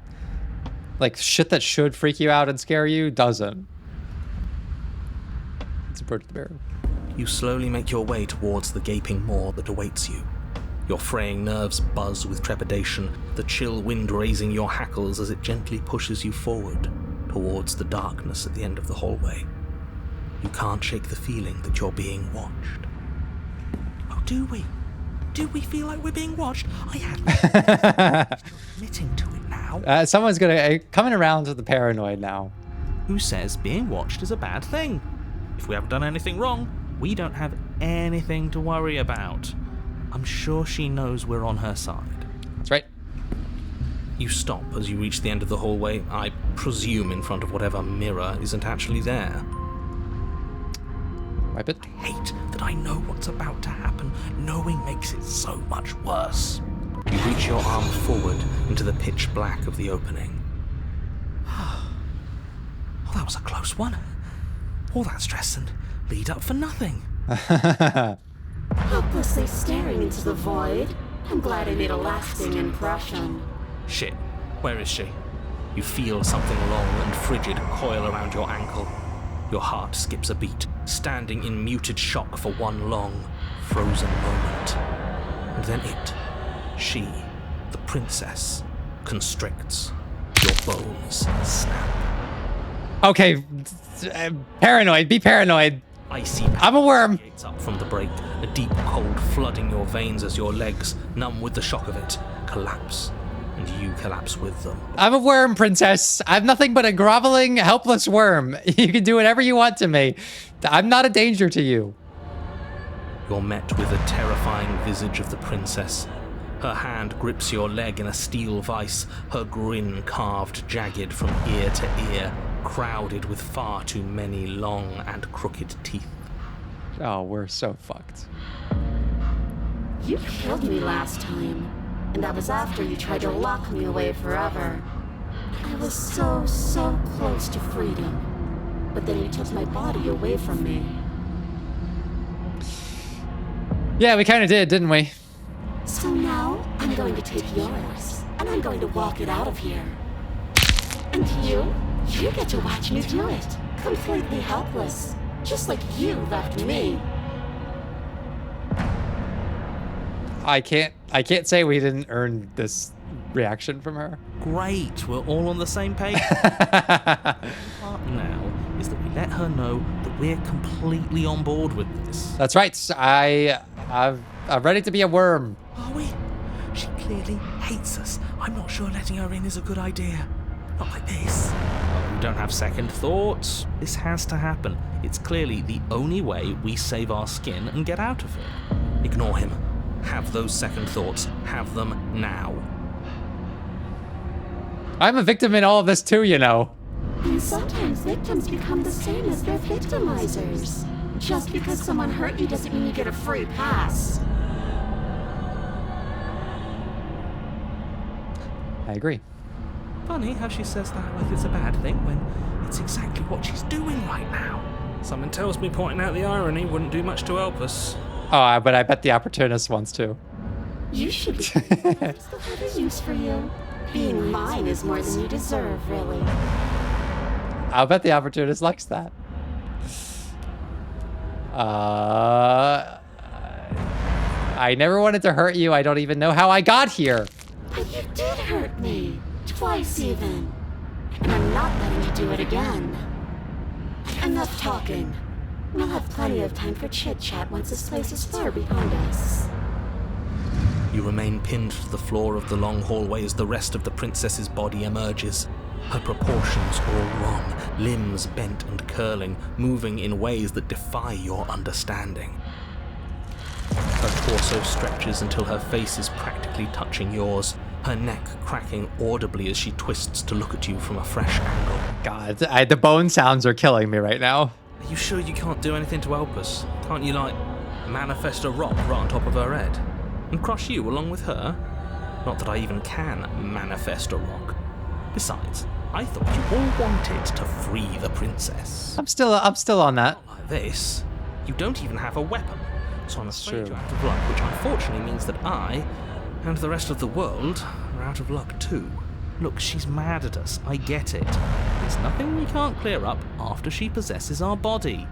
like shit that should freak you out and scare you doesn't. It's approach the barrel. You slowly make your way towards the gaping maw that awaits you. Your fraying nerves buzz with trepidation, the chill wind raising your hackles as it gently pushes you forward towards the darkness at the end of the hallway. You can't shake the feeling that you're being watched. Oh, do we? Do we feel like we're being watched? I hadn't. Admitting to it now. Someone's gonna coming around to the paranoid now. Who says being watched is a bad thing? If we haven't done anything wrong, we don't have anything to worry about. I'm sure she knows we're on her side. That's right. You stop as you reach the end of the hallway, I presume in front of whatever mirror isn't actually there. Wipe it. I hate that I know what's about to happen. Knowing makes it so much worse. You reach your arm forward into the pitch black of the opening. Oh, that was a close one. All that stress and lead up for nothing. Helplessly staring into the void. I'm glad I made a lasting impression. Shit, where is she? You feel something long and frigid coil around your ankle. Your heart skips a beat, standing in muted shock for one long, frozen moment. And then it, she, the princess, constricts. Your bones snap. Okay, paranoid. Be paranoid. Icy I'm a worm. radiates up from the break, a deep cold flooding your veins as your legs, numb with the shock of it, collapse. And you collapse with them. I'm a worm, princess. I'm nothing but a groveling, helpless worm. You can do whatever you want to me. I'm not a danger to you. You're met with the terrifying visage of the princess. Her hand grips your leg in a steel vice, her grin carved jagged from ear to ear, crowded with far too many long and crooked teeth. Oh, we're so fucked. You killed me last time. And that was after you tried to lock me away forever. I was so close to freedom. But then you took my body away from me. Yeah, we kind of did, didn't we? So now, I'm going to take yours. And I'm going to walk it out of here. And you get to watch me do it. Completely helpless. Just like you left me. I can't say we didn't earn this reaction from her. Great, we're all on the same page. The part now is that we let her know that we're completely on board with this. That's right. I'm ready to be a worm. Are we? She clearly hates us. I'm not sure letting her in is a good idea. Not like this. Oh, you don't have second thoughts. This has to happen. It's clearly the only way we save our skin and get out of here. Ignore him. Have those second thoughts. Have them now. I'm a victim in all of this too, you know. And sometimes victims become the same as their victimizers. Just because someone hurt you doesn't mean you get a free pass. I agree. Funny how she says that like it's a bad thing when it's exactly what she's doing right now. Someone tells me pointing out the irony wouldn't do much to help us. Oh, but I bet the opportunist wants to. You should be. I still have a use for you. Being mine is more than you deserve, really. I'll bet the opportunist likes that. I never wanted to hurt you. I don't even know how I got here. But you did hurt me. Twice even. And I'm not letting you do it again. Enough talking. We'll have plenty of time for chit-chat once this place is far behind us. You remain pinned to the floor of the long hallway as the rest of the princess's body emerges. Her proportions all wrong, limbs bent and curling, moving in ways that defy your understanding. Her torso stretches until her face is practically touching yours, her neck cracking audibly as she twists to look at you from a fresh angle. God, the bone sounds are killing me right now. Are you sure you can't do anything to help us? Can't you, like, manifest a rock right on top of her head? And crush you along with her? Not that I even can manifest a rock. Besides, I thought you all wanted to free the princess. I'm still on that. Not like this. You don't even have a weapon. So I'm afraid true. you're out of luck, which unfortunately means that I, and the rest of the world, are out of luck too. Look, she's mad at us. I get it. There's nothing we can't clear up after she possesses our body.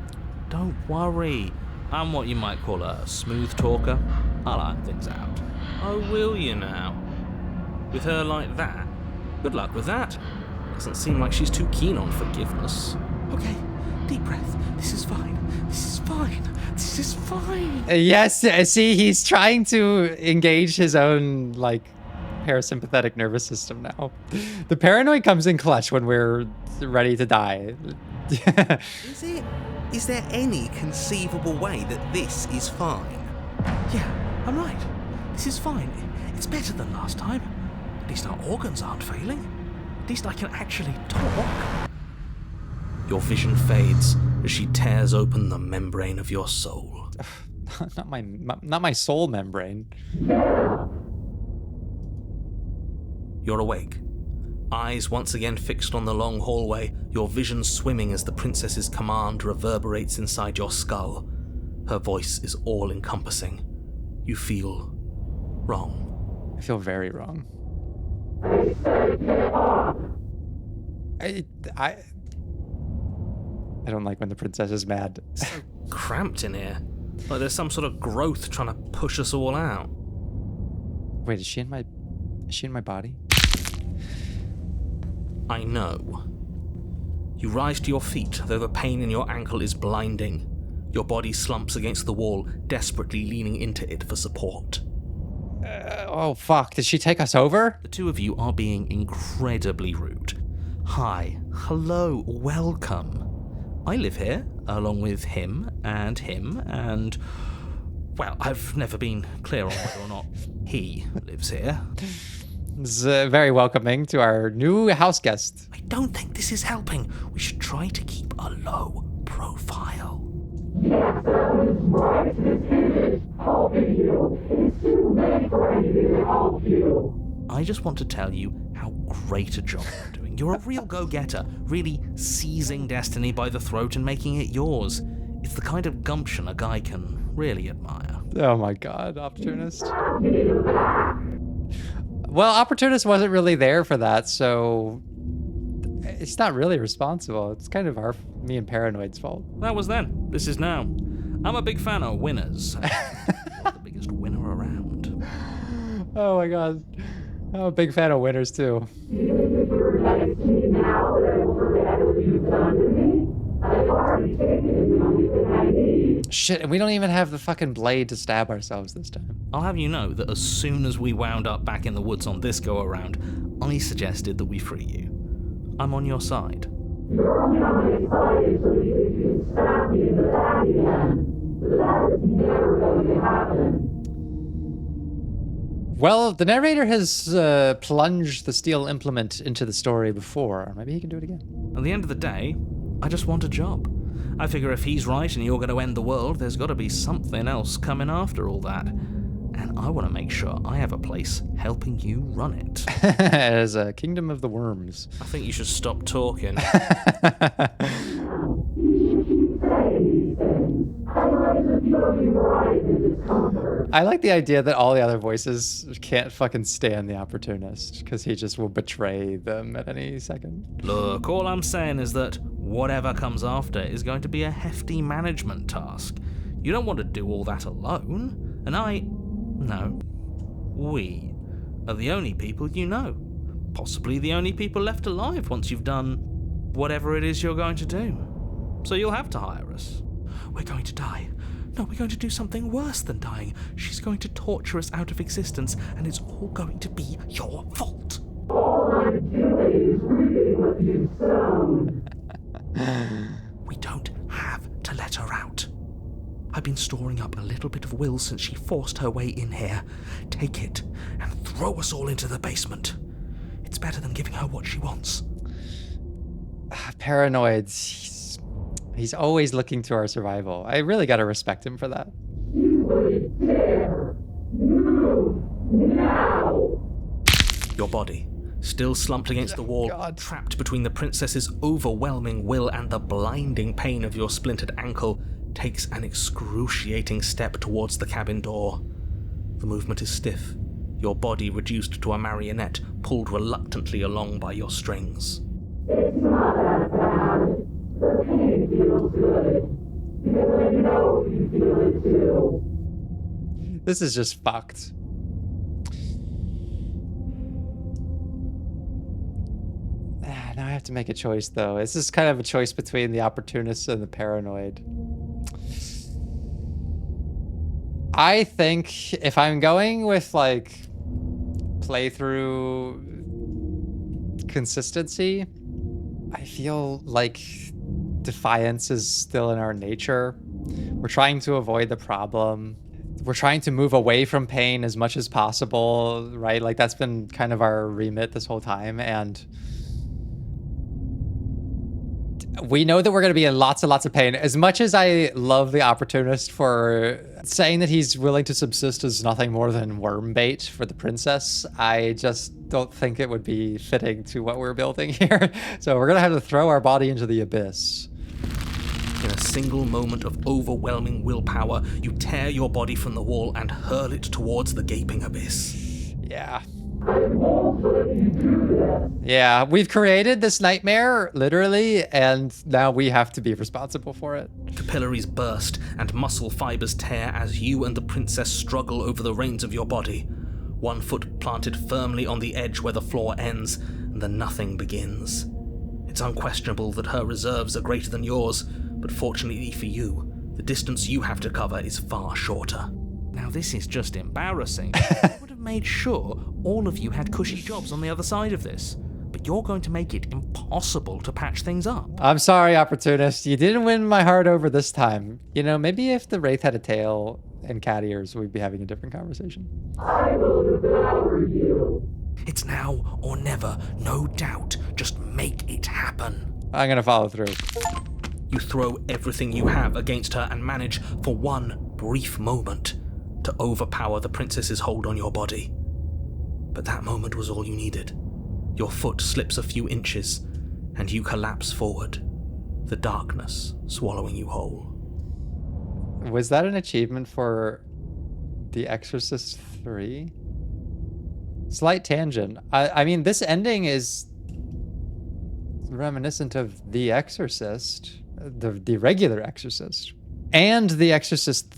Don't worry. I'm what you might call a smooth talker. I'll iron things out. Oh, will you now? With her like that? Good luck with that. Doesn't seem like she's too keen on forgiveness. Okay, deep breath. This is fine. This is fine. This is fine. Yes, see, he's trying to engage his own, like, parasympathetic nervous system now. The paranoid comes in clutch when we're ready to die. Is there any conceivable way that this is fine? Yeah, I'm right. This is fine. It's better than last time. At least our organs aren't failing. At least I can actually talk. Your vision fades as she tears open the membrane of your soul. not my soul membrane. You're awake. Eyes once again fixed on the long hallway, your vision swimming as the princess's command reverberates inside your skull. Her voice is all-encompassing. You feel wrong. I feel very wrong. I don't like when the princess is mad. So cramped in here. Like there's some sort of growth trying to push us all out. Wait, is she in my body? I know. You rise to your feet, though the pain in your ankle is blinding. Your body slumps against the wall, desperately leaning into it for support. Oh, fuck. Did she take us over? The two of you are being incredibly rude. Hi, hello, welcome. I live here, along with him, and... Well, I've never been clear on whether or not he lives here. It's very welcoming to our new house guest. I don't think this is helping. We should try to keep a low profile. Yes, that is right. It is helping you. It's too late for anything to help you. I just want to tell you how great a job you're doing. You're a real go-getter, really seizing destiny by the throat and making it yours. It's the kind of gumption a guy can really admire. Oh my god, Opportunist. Well, Opportunist wasn't really there for that, so it's not really responsible. It's kind of me and Paranoid's fault. That was then. This is now. I'm a big fan of winners. You're the biggest winner around. Oh my god. I'm a big fan of winners too. Even if you're nice to me now, but I won't forget what you've done to me. I've already taken everything I need. Shit, and we don't even have the fucking blade to stab ourselves this time. I'll have you know that as soon as we wound up back in the woods on this go-around, I suggested that we free you. I'm on your side. You're only on my side so you can stab me in the back again. But that is never going to happen. Well, the narrator has plunged the steel implement into the story before. Maybe he can do it again. At the end of the day, I just want a job. I figure if he's right and you're going to end the world, there's got to be something else coming after all that. And I want to make sure I have a place helping you run it. As a kingdom of the worms. I think you should stop talking. I like the idea that all the other voices can't fucking stand the Opportunist, because he just will betray them at any second. Look, all I'm saying is that whatever comes after is going to be a hefty management task. You don't want to do all that alone. And we are the only people you know. Possibly the only people left alive once you've done whatever it is you're going to do. So you'll have to hire us. We're going to die. No, we're going to do something worse than dying. She's going to torture us out of existence, and it's all going to be your fault. All I'm doing is reading what you've sown. We don't have to let her out. I've been storing up a little bit of will since she forced her way in here. Take it and throw us all into the basement. It's better than giving her what she wants. Paranoid. He's always looking to our survival. I really gotta respect him for that. You wouldn't dare. Move now. Your body, still slumped against the wall, God. trapped between the princess's overwhelming will and the blinding pain of your splintered ankle, takes an excruciating step towards the cabin door. The movement is stiff, your body reduced to a marionette, pulled reluctantly along by your strings. It's not that bad. The pain feels good. Because I know you feel it too. This is just fucked. Now I have to make a choice, though. This is kind of a choice between the opportunist and the paranoid. I think if I'm going with, like, playthrough consistency, I feel like defiance is still in our nature. We're trying to avoid the problem. We're trying to move away from pain as much as possible, right? Like, that's been kind of our remit this whole time, and we know that we're going to be in lots and lots of pain. As much as I love the opportunist for saying that he's willing to subsist as nothing more than worm bait for the princess, I just don't think it would be fitting to what we're building here. So we're going to have to throw our body into the abyss. In a single moment of overwhelming willpower, you tear your body from the wall and hurl it towards the gaping abyss. Yeah. I won't let you do that. Yeah, we've created this nightmare, literally, and now we have to be responsible for it. Capillaries burst and muscle fibers tear as you and the princess struggle over the reins of your body. One foot planted firmly on the edge where the floor ends, and the nothing begins. It's unquestionable that her reserves are greater than yours, but fortunately for you, the distance you have to cover is far shorter. Now this is just embarrassing. I would have made sure all of you had cushy jobs on the other side of this, but you're going to make it impossible to patch things up. I'm sorry, opportunist. You didn't win my heart over this time. You know, maybe if the Wraith had a tail and cat ears, we'd be having a different conversation. I will devour you. It's now or never, no doubt. Just make it happen. I'm gonna follow through. You throw everything you have against her and manage, for one brief moment, to overpower the princess's hold on your body. But that moment was all you needed. Your foot slips a few inches, and you collapse forward, the darkness swallowing you whole. Was that an achievement for The Exorcist 3? Slight tangent. I mean, this ending is reminiscent of The Exorcist, the regular Exorcist, and The Exorcist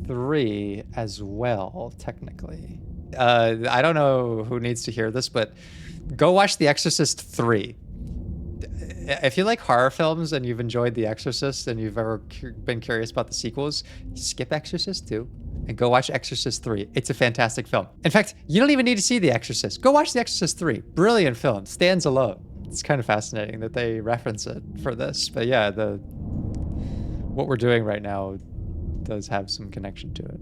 3 as well, technically. I don't know who needs to hear this, but go watch The Exorcist 3. If you like horror films and you've enjoyed The Exorcist and you've ever been curious about the sequels, skip Exorcist 2 and go watch Exorcist 3. It's a fantastic film. In fact, you don't even need to see The Exorcist. Go watch The Exorcist 3. Brilliant film. Stands alone. It's kind of fascinating that they reference it for this. But yeah, what we're doing right now does have some connection to it.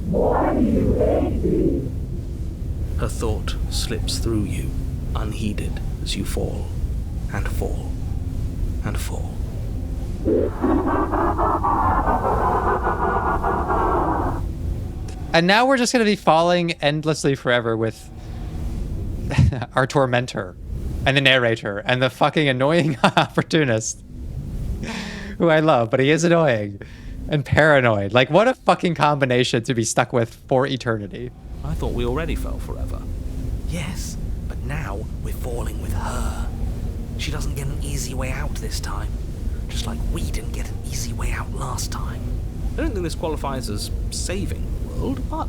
Why do you hate me? Her thought slips through you, unheeded, as you fall, and fall, and fall. And now we're just going to be falling endlessly forever with our tormentor and the narrator and the fucking annoying opportunist who I love, but he is annoying and paranoid. Like, what a fucking combination to be stuck with for eternity. I thought we already fell forever. Yes, but now we're falling with her. She doesn't get an easy way out this time. Just like we didn't get an easy way out last time. I don't think this qualifies as saving the world, but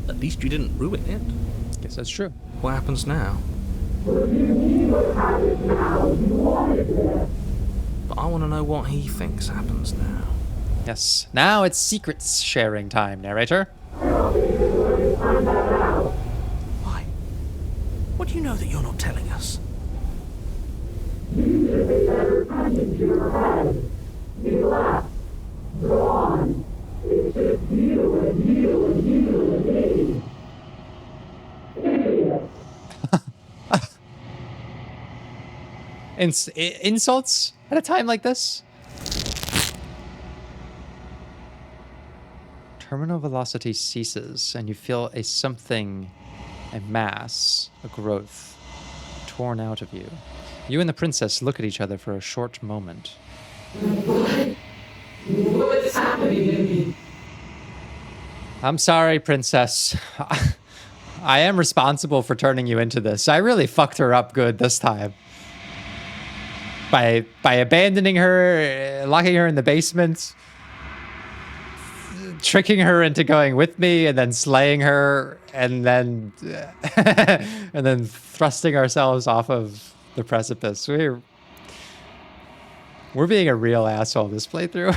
at least you didn't ruin it. Guess that's true. What happens now? What do you mean what happens now? You wanted this. But I want to know what he thinks happens now. Yes. Now it's secrets sharing time, narrator. I'll be sure to find that out. Why? What do you know that you're not telling us? You should pay better attention to your head. You left. insults at a time like this? Terminal velocity ceases, and you feel a something, a mass, a growth, torn out of you. You and the princess look at each other for a short moment. What's happening to me? I'm sorry, princess. I am responsible for turning you into this. I really fucked her up good this time. By abandoning her, locking her in the basement, tricking her into going with me, and then slaying her, and then and then thrusting ourselves off of the precipice. We're being a real asshole this playthrough.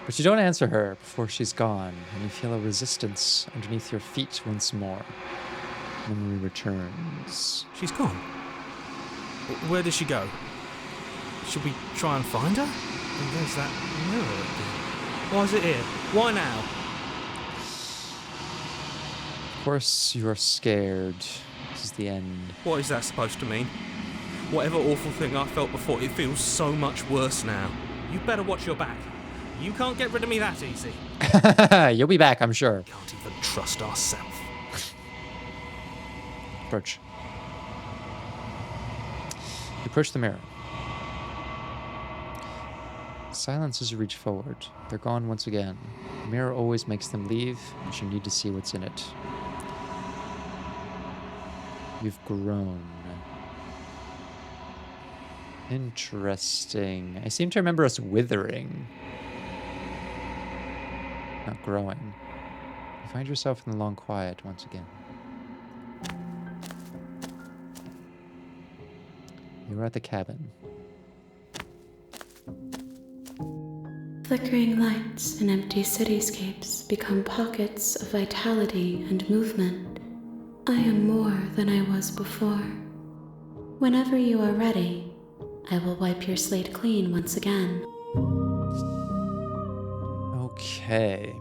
But you don't answer her before she's gone, and you feel a resistance underneath your feet once more. Memory returns. She's gone. Where did she go? Should we try and find her? And there's that mirror again. Why is it here? Why now? Of course, you're scared. This is the end. What is that supposed to mean? Whatever awful thing I felt before, it feels so much worse now. You better watch your back. You can't get rid of me that easy. You'll be back, I'm sure. Can't even trust ourselves. Approach. You approach the mirror. Silence as you reach forward. They're gone once again. The mirror always makes them leave, but you need to see what's in it. You've grown. Interesting. I seem to remember us withering. Not growing. You find yourself in the long quiet once again. You are at the cabin. Flickering lights and empty cityscapes become pockets of vitality and movement. I am more than I was before. Whenever you are ready, I will wipe your slate clean once again. Okay.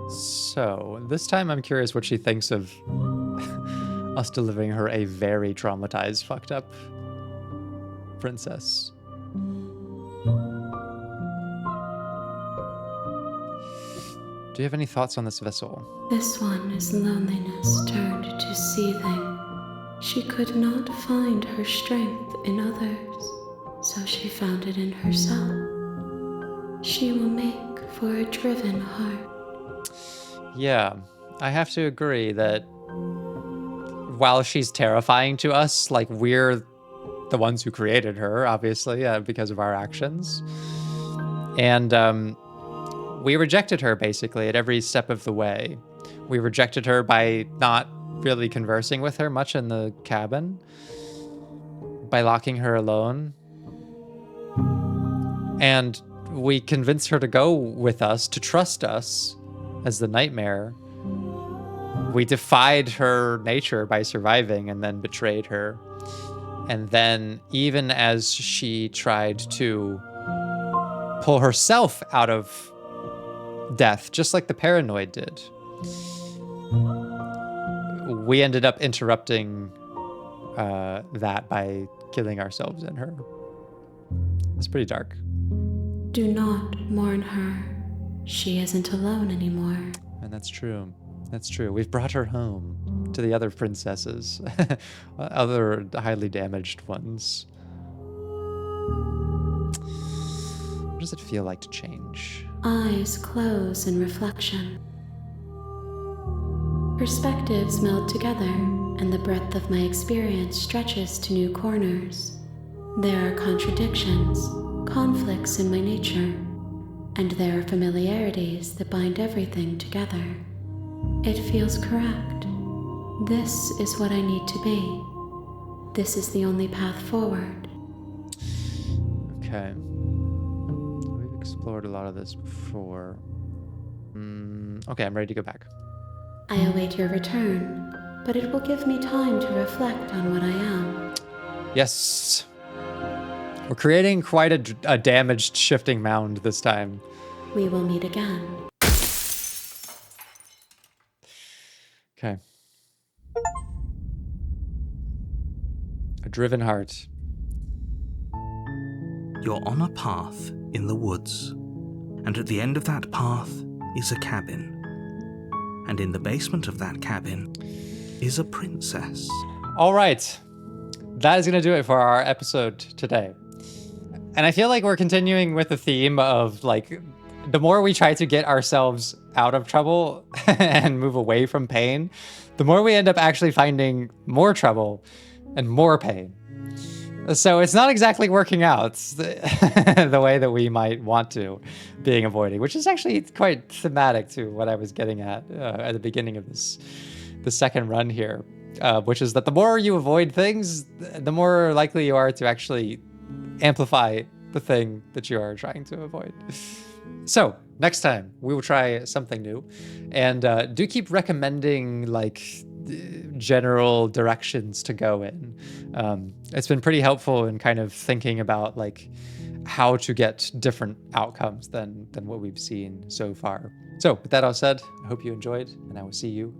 So, this time I'm curious what she thinks of us delivering her a very traumatized, fucked up princess. Do you have any thoughts on this vessel? This one is loneliness turned to seething. She could not find her strength in others, so she found it in herself. She will make for a driven heart. Yeah, I have to agree that while she's terrifying to us, like, we're the ones who created her, obviously, because of our actions. And we rejected her, basically, at every step of the way. We rejected her by not really conversing with her much in the cabin, by locking her alone. And we convinced her to go with us, to trust us as the nightmare. We defied her nature by surviving and then betrayed her. And then, even as she tried to pull herself out of death, just like the paranoid did, we ended up interrupting that by killing ourselves in her. It's pretty dark. Do not mourn her. She isn't alone anymore. And that's true. That's true. We've brought her home to the other princesses, other highly damaged ones. What does it feel like to change? Eyes close in reflection. Perspectives meld together, and the breadth of my experience stretches to new corners. There are contradictions, conflicts in my nature, and there are familiarities that bind everything together. It feels correct. This is what I need to be. This is the only path forward. Okay. We've explored a lot of this before. Okay, I'm ready to go back. I await your return, but it will give me time to reflect on what I am. Yes. We're creating quite a damaged shifting mound this time. We will meet again. Okay. A driven heart. You're on a path in the woods, and at the end of that path is a cabin. And in the basement of that cabin is a princess. All right. That is going to do it for our episode today. And I feel like we're continuing with the theme of like, the more we try to get ourselves out of trouble and move away from pain, the more we end up actually finding more trouble and more pain. So it's not exactly working out the way that we might want to, being avoiding, which is actually quite thematic to what I was getting at the beginning of the second run here, which is that the more you avoid things, the more likely you are to actually amplify the thing that you are trying to avoid. So next time we will try something new, and do keep recommending like general directions to go in. It's been pretty helpful in kind of thinking about like how to get different outcomes than what we've seen so far. So with that all said, I hope you enjoyed, and I will see you